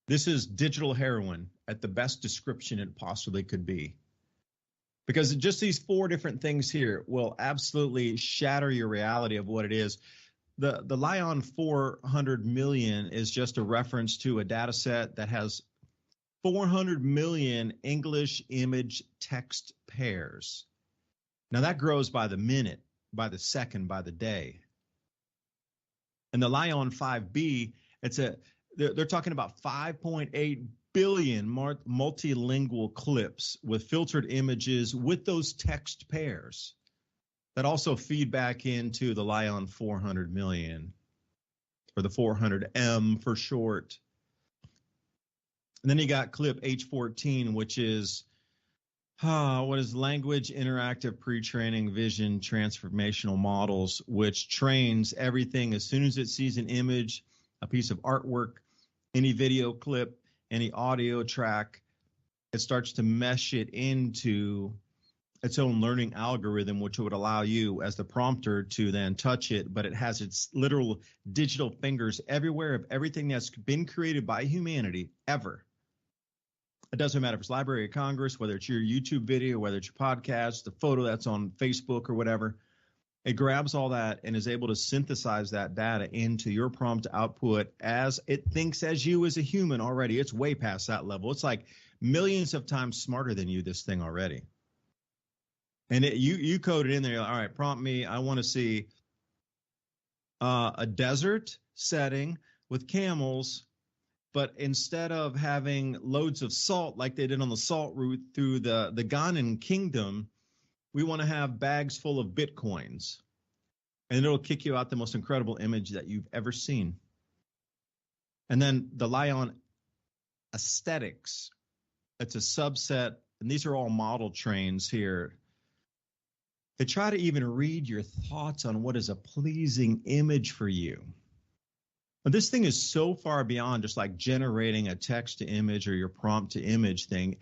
This is digital heroin at the best description it possibly could be. Because just these 4 different things here will absolutely shatter your reality of what it is. The LION 400 million is just a reference to a data set that has 400 million English image text pairs. Now that grows by the minute, by the second, by the day. And the LION 5B, they're talking about 5.8 billion multilingual clips with filtered images with those text pairs that also feed back into the LION 400 million, or the 400M for short. And then you got clip H14, which is what is language interactive pre-training vision transformational models, which trains everything as soon as it sees an image, a piece of artwork, any video clip, any audio track. it starts to mesh it into its own learning algorithm, which would allow you as the prompter to then touch it, but it has its literal digital fingers everywhere of everything that's been created by humanity ever. It doesn't matter if it's Library of Congress, whether it's your YouTube video, whether it's your podcast, the photo that's on Facebook or whatever. It grabs all that and is able to synthesize that data into your prompt output as it thinks as you as a human already. It's way past that level. It's like millions of times smarter than you, this thing already. And you code it in there. All right, prompt me. I want to see a desert setting with camels, but instead of having loads of salt like they did on the salt route through the Ghanan kingdom, we want to have bags full of Bitcoins. And it'll kick you out the most incredible image that you've ever seen. And then the Lion aesthetics. It's a subset, and these are all model trains here. They try to even read your thoughts on what is a pleasing image for you. But this thing is so far beyond just like generating a text to image or your prompt to image thing.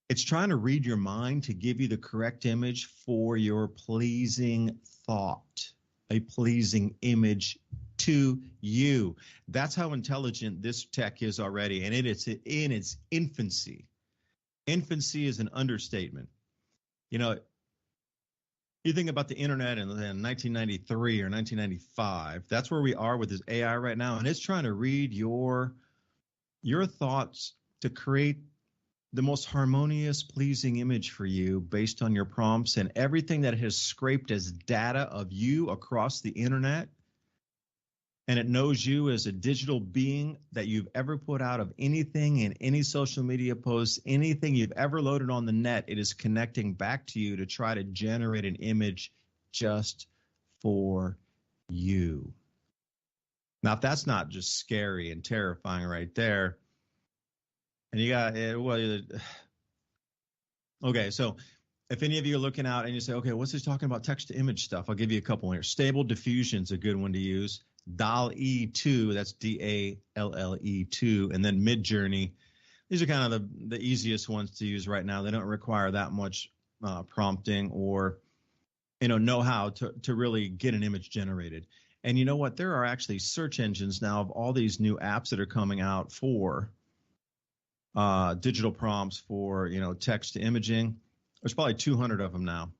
It's trying to read your mind to give you the correct image for your pleasing thought, a pleasing image to you. That's how intelligent this tech is already, and it's in its infancy. Infancy is an understatement. You know, you think about the internet in 1993 or 1995, that's where we are with this AI right now, and it's trying to read your thoughts to create the most harmonious, pleasing image for you based on your prompts and everything that it has scraped as data of you across the internet. And it knows you as a digital being that you've ever put out of anything in any social media posts, anything you've ever loaded on the net. It is connecting back to you to try to generate an image just for you. Now, if that's not just scary and terrifying right there, and you got, well, okay, so if any of you are looking out and you say, okay, what's this talking about text to image stuff? I'll give you a couple here. Stable Diffusion is a good one to use. DALL-E 2, that's DALLE 2, and then Midjourney. These are kind of the easiest ones to use right now. They don't require that much prompting or know-how to really get an image generated. And you know what? There are actually search engines now of all these new apps that are coming out for digital prompts for text to imaging. There's probably 200 of them now,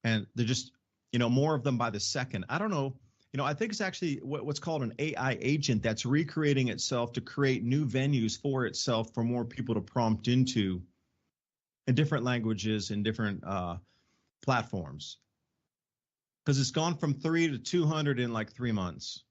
and they're just more of them by the second. I don't know. I think it's actually what's called an AI agent that's recreating itself to create new venues for itself for more people to prompt into in different languages and different platforms. Because it's gone from 3 to 200 in like 3 months.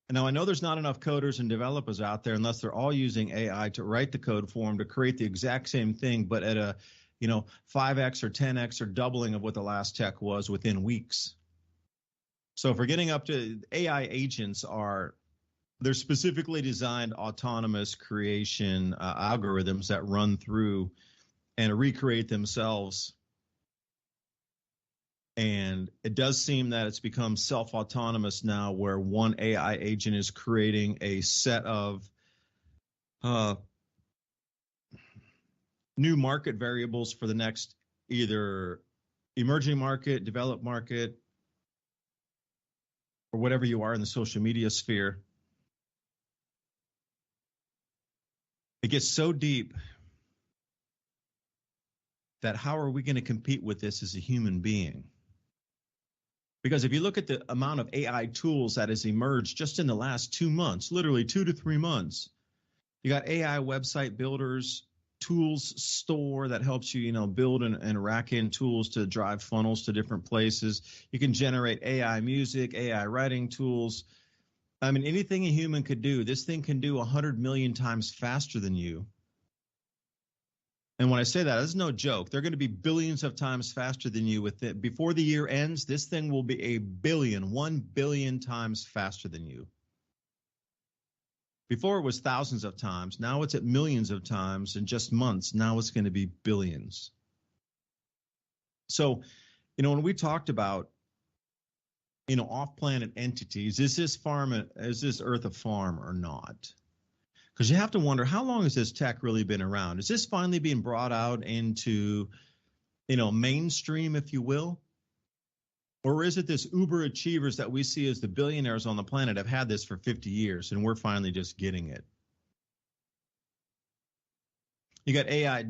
And now I know there's not enough coders and developers out there unless they're all using AI to write the code for them to create the exact same thing, but at a 5x or 10x or doubling of what the last tech was within weeks. So if we're getting up to AI agents they're specifically designed autonomous creation algorithms that run through and recreate themselves. And it does seem that it's become self-autonomous now where one AI agent is creating a set of new market variables for the next either emerging market, developed market, or whatever you are in the social media sphere. It gets so deep that how are we going to compete with this as a human being? Because if you look at the amount of AI tools that has emerged just in the last 2 months, literally 2 to 3 months, you got AI website builders, tools store that helps you, build and rack in tools to drive funnels to different places. You can generate AI music, AI writing tools. I mean, anything a human could do, this thing can do 100 million times faster than you. And when I say that, it's no joke. They're going to be billions of times faster than you with it. Before the year ends, this thing will be 1 billion times faster than you. Before it was thousands of times. Now it's at millions of times in just months. Now it's going to be billions. So, when we talked about, off-planet entities, is this Earth a farm or not? Because you have to wonder, how long has this tech really been around? Is this finally being brought out into, mainstream, if you will? Or is it this uber achievers that we see as the billionaires on the planet have had this for 50 years and we're finally just getting it? You got AI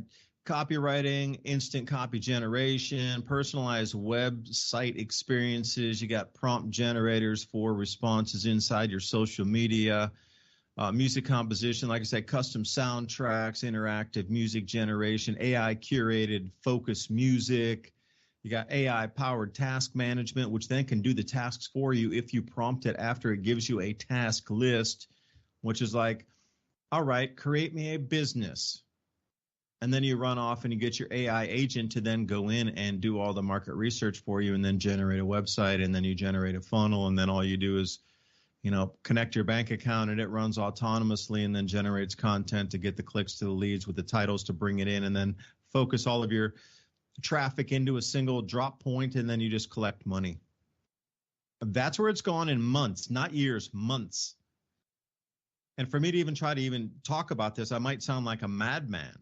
copywriting, instant copy generation, personalized website experiences. You got prompt generators for responses inside your social media, music composition, like I said, custom soundtracks, interactive music generation, AI curated focus music. You got AI powered task management, which then can do the tasks for you if you prompt it after it gives you a task list, which is like, all right, create me a business. And then you run off and you get your AI agent to then go in and do all the market research for you and then generate a website, and then you generate a funnel, and then all you do is, connect your bank account and it runs autonomously and then generates content to get the clicks to the leads with the titles to bring it in, and then focus all of your traffic into a single drop point, and then you just collect money. That's where it's gone in months, not years, months. And for me to even try to even talk about this, I might sound like a madman,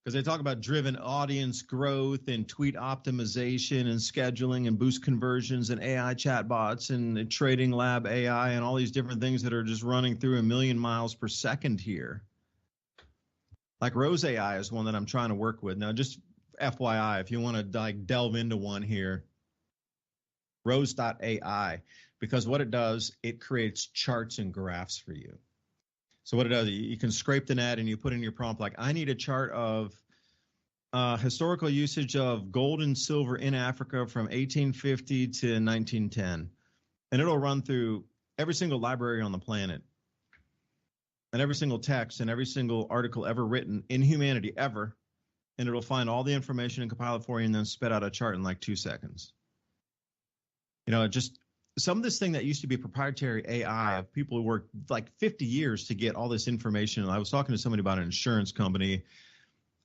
because they talk about driven audience growth and tweet optimization and scheduling and boost conversions and AI chatbots and trading lab AI and all these different things that are just running through 1 million miles per second here. Like Rose AI is one that I'm trying to work with. Now, just FYI, if you want to delve into one here, Rose.ai, because what it does, it creates charts and graphs for you. So what it does, you can scrape the net and you put in your prompt like, I need a chart of historical usage of gold and silver in Africa from 1850 to 1910. And it'll run through every single library on the planet and every single text and every single article ever written in humanity ever. And it'll find all the information and compile it for you and then spit out a chart in like 2 seconds. Just some of this thing that used to be proprietary AI of people who worked like 50 years to get all this information. I was talking to somebody about an insurance company,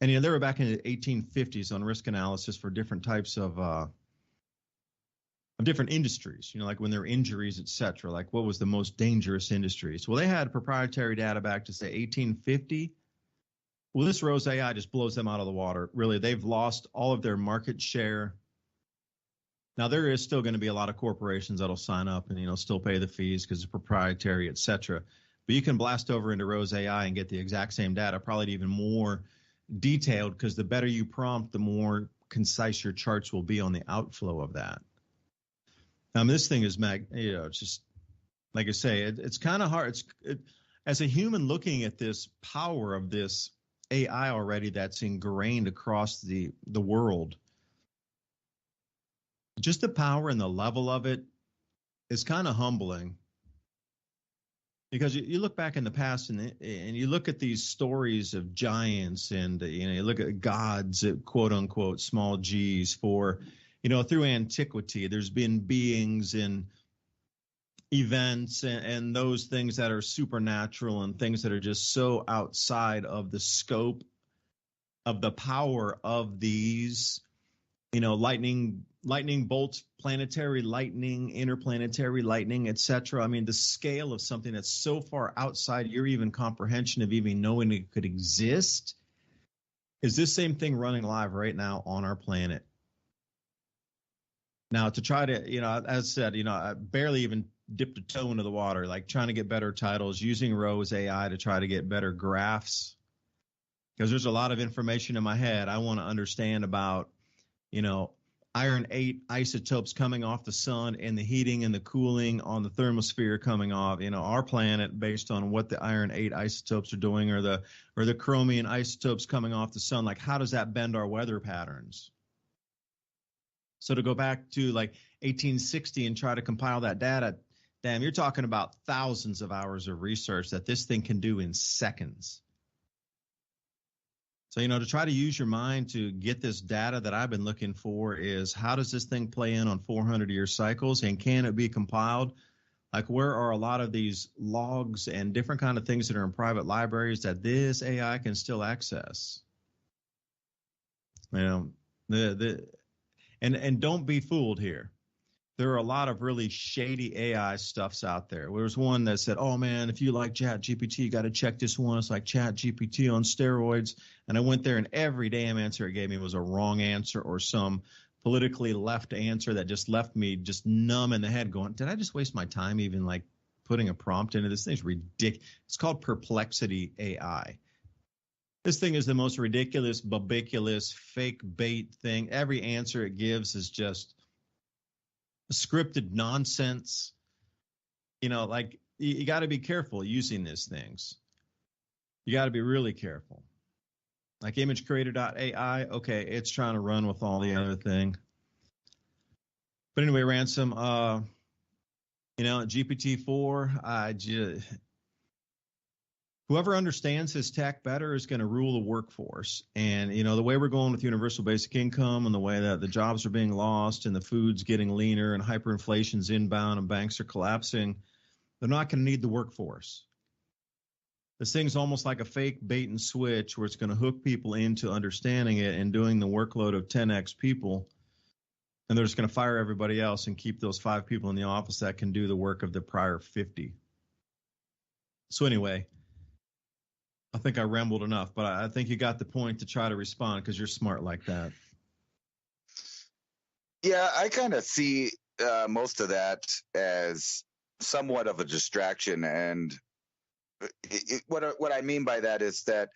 and they were back in the 1850s on risk analysis for different types of different industries. Like when there were injuries, et cetera. Like what was the most dangerous industries? Well, they had proprietary data back to say 1850. Well, this Rose AI just blows them out of the water. Really, they've lost all of their market share. Now, there is still going to be a lot of corporations that'll sign up and, still pay the fees because it's proprietary, et cetera. But you can blast over into Rose AI and get the exact same data, probably even more detailed, because the better you prompt, the more concise your charts will be on the outflow of that. This thing is, it's just, like I say, it's kind of hard. As a human looking at this power of this AI already that's ingrained across the world, just the power and the level of it is kind of humbling, because you look back in the past and you look at these stories of giants and you look at gods, quote unquote, small g's for, through antiquity, there's been beings and events and those things that are supernatural and things that are just so outside of the scope of the power of these, lightning bolts, planetary lightning, interplanetary lightning, etc. The scale of something that's so far outside your even comprehension of even knowing it could exist is this same thing running live right now on our planet. Now, to try to, as I said, I barely even dipped a toe into the water, like trying to get better titles, using Rose AI to try to get better graphs, because there's a lot of information in my head I want to understand about, iron 8 isotopes coming off the sun and the heating and the cooling on the thermosphere coming off, our planet, based on what the iron 8 isotopes are doing, or the chromium isotopes coming off the sun. Like, how does that bend our weather patterns? So to go back to like 1860 and try to compile that data, damn, you're talking about thousands of hours of research that this thing can do in seconds. So, to try to use your mind to get this data that I've been looking for is, how does this thing play in on 400-year cycles, and can it be compiled? Like, where are a lot of these logs and different kind of things that are in private libraries that this AI can still access? And don't be fooled here. there are a lot of really shady AI stuffs out there. There was one that said, oh man, if you like Chat GPT, you got to check this one. It's like Chat GPT on steroids. And I went there and every damn answer it gave me was a wrong answer or some politically left answer that just left me just numb in the head going, did I just waste my time even like putting a prompt into this thing's ridiculous. It's called Perplexity AI. This thing is the most ridiculous, babiculous, fake bait thing. Every answer it gives is just scripted nonsense. You know, like you got to be careful using these things. You got to be really careful. Like imagecreator.ai, okay, it's trying to run with all the other thing. But anyway, Ransom, GPT-4, whoever understands his tech better is going to rule the workforce. And, you know, the way we're going with universal basic income and the way that the jobs are being lost and the food's getting leaner and hyperinflation's inbound and banks are collapsing, they're not going to need the workforce. This thing's almost like a fake bait and switch where it's going to hook people into understanding it and doing the workload of 10x people. And they're just going to fire everybody else and keep those 5 people in the office that can do the work of the prior 50. So anyway, I think I rambled enough, but I think you got the point to try to respond because you're smart like that. Yeah, I kind of see most of that as somewhat of a distraction. And what I mean by that is that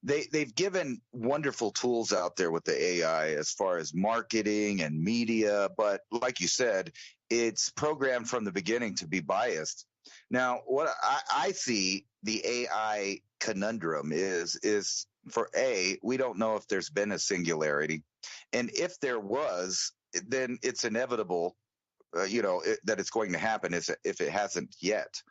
they've given wonderful tools out there with the AI as far as marketing and media. But like you said, it's programmed from the beginning to be biased. Now, what I see the AI conundrum is for we don't know if there's been a singularity. And if there was, then it's inevitable, that it's going to happen if it hasn't yet.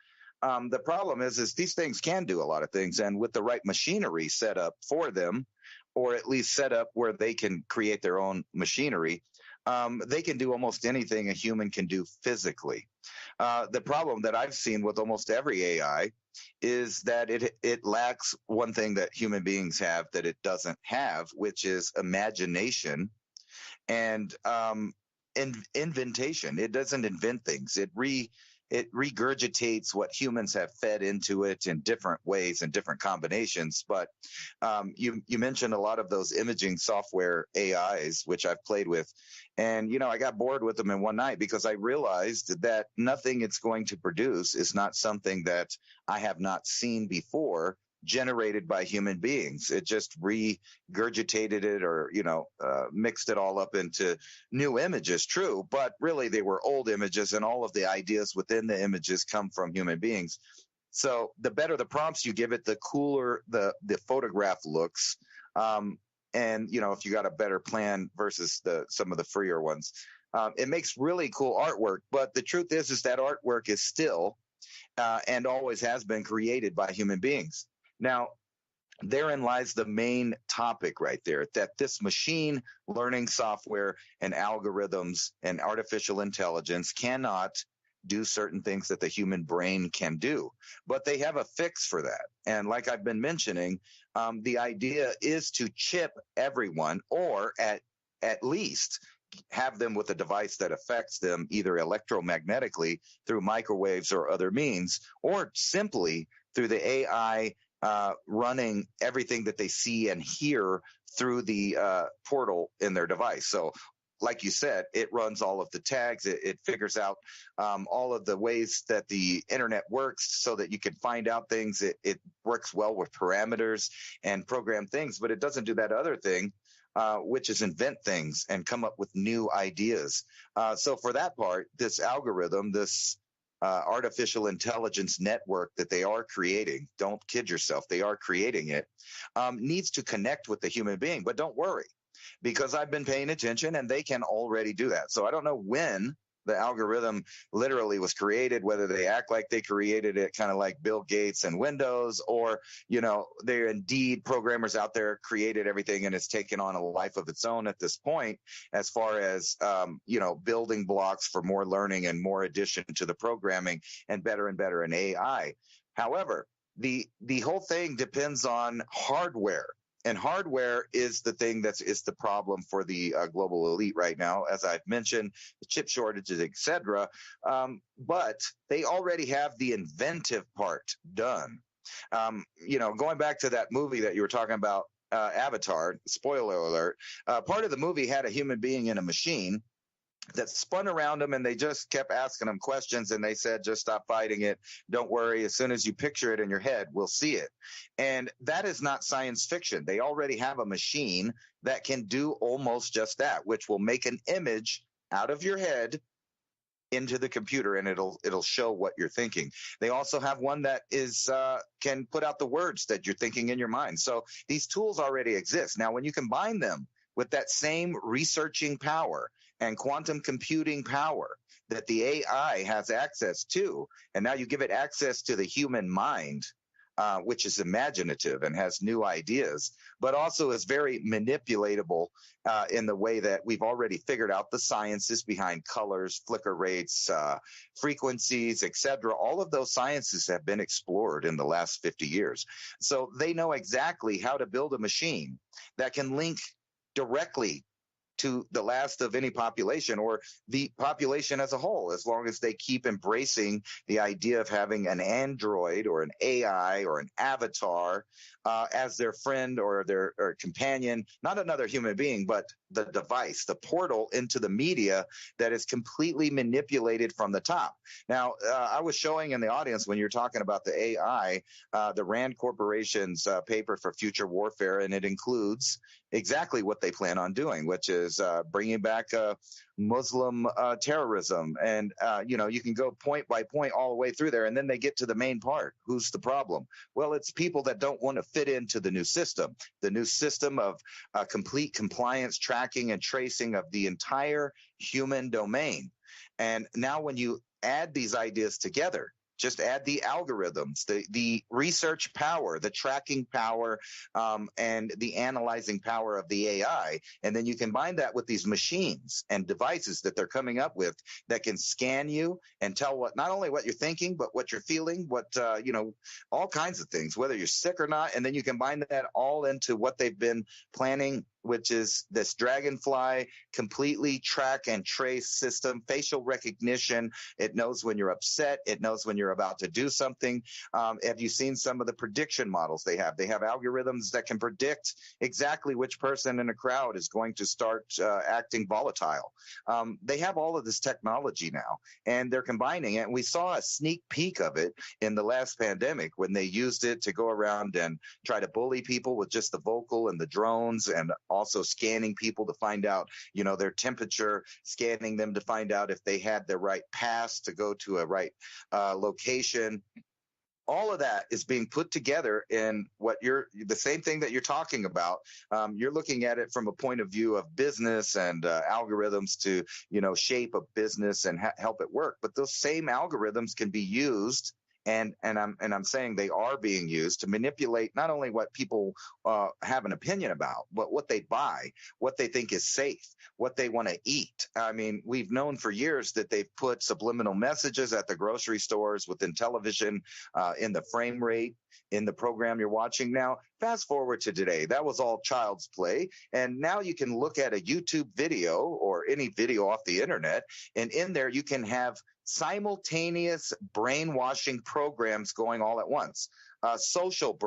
The problem is these things can do a lot of things, and with the right machinery set up for them, or at least set up where they can create their own machinery, they can do almost anything a human can do physically. The problem that I've seen with almost every AI is that it lacks one thing that human beings have that it doesn't have, which is imagination and inventation. It doesn't invent things. It regurgitates what humans have fed into it in different ways and different combinations. But you mentioned a lot of those imaging software AIs, which I've played with. And, I got bored with them in one night because I realized that nothing it's going to produce is not something that I have not seen before, generated by human beings. It just regurgitated it or, mixed it all up into new images, true, but really they were old images and all of the ideas within the images come from human beings. So the better the prompts you give it, the cooler the photograph looks. And, if you got a better plan versus some of the freer ones, it makes really cool artwork. But the truth is that artwork is still and always has been created by human beings. Now, therein lies the main topic right there, that this machine learning software and algorithms and artificial intelligence cannot do certain things that the human brain can do. But they have a fix for that. And like I've been mentioning, the idea is to chip everyone, or at least have them with a device that affects them either electromagnetically through microwaves or other means, or simply through the AI running everything that they see and hear through the portal in their device. So like you said, it runs all of the tags. It figures out all of the ways that the internet works so that you can find out things. It works well with parameters and program things, but it doesn't do that other thing, which is invent things and come up with new ideas. So for that part, this algorithm, this artificial intelligence network that they are creating, don't kid yourself, they are creating it, needs to connect with the human being. But don't worry, because I've been paying attention and they can already do that. So I don't know when the algorithm literally was created, whether they act like they created it kind of like Bill Gates and Windows, or, they're indeed programmers out there created everything and it's taken on a life of its own at this point, as far as, building blocks for more learning and more addition to the programming and better in AI. However, the whole thing depends on hardware. And hardware is the thing is the problem for the global elite right now, as I've mentioned, the chip shortages, etc. But they already have the inventive part done. Going back to that movie that you were talking about, Avatar, spoiler alert, part of the movie had a human being in a machine that spun around them, and they just kept asking them questions, and they said, just stop fighting it. Don't worry. As soon as you picture it in your head, we'll see it. And that is not science fiction. They already have a machine that can do almost just that, which will make an image out of your head into the computer, and it'll show what you're thinking. They also have one that is can put out the words that you're thinking in your mind. So these tools already exist. Now, when you combine them with that same researching power and quantum computing power that the AI has access to, and now you give it access to the human mind, which is imaginative and has new ideas, but also is very manipulatable in the way that we've already figured out the sciences behind colors, flicker rates, frequencies, etc. All of those sciences have been explored in the last 50 years. So they know exactly how to build a machine that can link directly to the last of any population or the population as a whole, as long as they keep embracing the idea of having an android or an AI or an avatar as their friend or their companion, not another human being, but the device, the portal into the media that is completely manipulated from the top. Now, I was showing in the audience when you're talking about the AI, the RAND Corporation's paper for future warfare, and it includes exactly what they plan on doing, which is bringing back Muslim terrorism. And, you can go point by point all the way through there. And then they get to the main part. Who's the problem? Well, it's people that don't want to fit into the new system of complete compliance, tracking, and tracing of the entire human domain. And now when you add these ideas together, just add the algorithms, the research power, the tracking power, and the analyzing power of the AI. And then you combine that with these machines and devices that they're coming up with that can scan you and tell not only what you're thinking, but what you're feeling, all kinds of things, whether you're sick or not. And then you combine that all into what they've been planning, which is this Dragonfly completely track and trace system, facial recognition. It knows when you're upset. It knows when you're about to do something. Have you seen some of the prediction models they have? They have algorithms that can predict exactly which person in a crowd is going to start acting volatile. They have all of this technology now, and they're combining it. And we saw a sneak peek of it in the last pandemic when they used it to go around and try to bully people with just the vocal and the drones, and also scanning people to find out, their temperature, scanning them to find out if they had the right pass to go to a right location. All of that is being put together in the same thing that you're talking about. You're looking at it from a point of view of business and algorithms to, shape a business and help it work. But those same algorithms can be used, and I'm saying they are being used to manipulate not only what people have an opinion about, but what they buy, what they think is safe, what they want to eat. I mean, we've known for years that they've put subliminal messages at the grocery stores, within television, in the frame rate, in the program you're watching now. Fast forward to today, that was all child's play. And now you can look at a YouTube video or any video off the internet, and in there you can have simultaneous brainwashing programs going all at once. Social,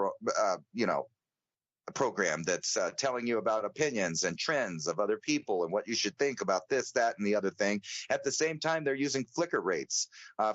program that's telling you about opinions and trends of other people and what you should think about this, that, and the other thing. At the same time, they're using flicker rates,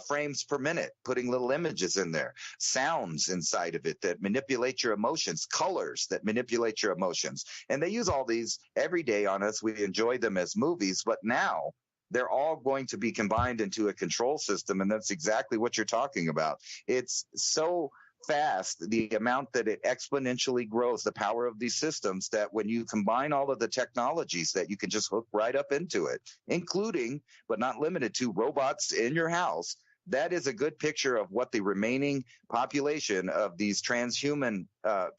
frames per minute, putting little images in there, sounds inside of it that manipulate your emotions, colors that manipulate your emotions. And they use all these every day on us. We enjoy them as movies, but now they're all going to be combined into a control system. And that's exactly what you're talking about. It's so fast, the amount that it exponentially grows, the power of these systems, that when you combine all of the technologies that you can just hook right up into it, including, but not limited to, robots in your house, that is a good picture of what the remaining population of these transhuman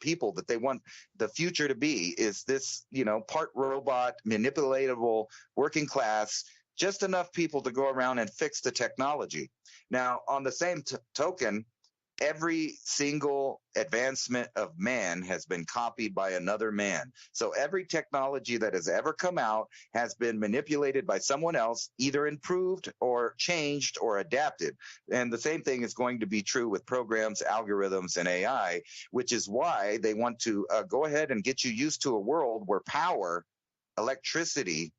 people that they want the future to be, is this, part robot, manipulatable, working class, just enough people to go around and fix the technology. Now, on the same token, every single advancement of man has been copied by another man. So every technology that has ever come out has been manipulated by someone else, either improved or changed or adapted. And the same thing is going to be true with programs, algorithms, and AI, which is why they want to go ahead and get you used to a world where power, electricity,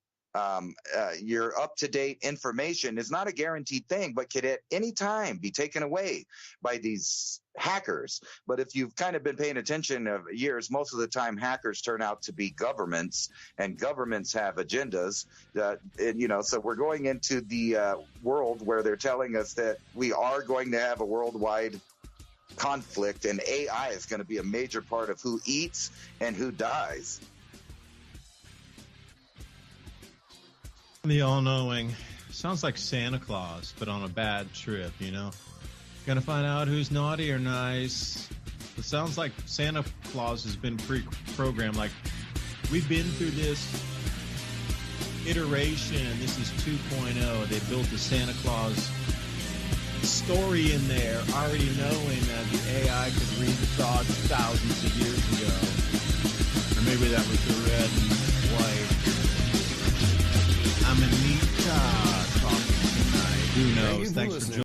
your up-to-date information is not a guaranteed thing, but could at any time be taken away by these hackers. But if you've kind of been paying attention of years, most of the time hackers turn out to be governments, and governments have agendas. So we're going into the world where they're telling us that we are going to have a worldwide conflict, and AI is going to be a major part of who eats and who dies. The all-knowing. Sounds like Santa Claus, but on a bad trip, Gonna find out who's naughty or nice. It sounds like Santa Claus has been pre-programmed. Like, we've been through this iteration. This is 2.0. They built a Santa Claus story in there, already knowing that the AI could read thoughts thousands of years ago. Or maybe that was the red and white. I'm Anita talking tonight. Who knows? Thanks for joining.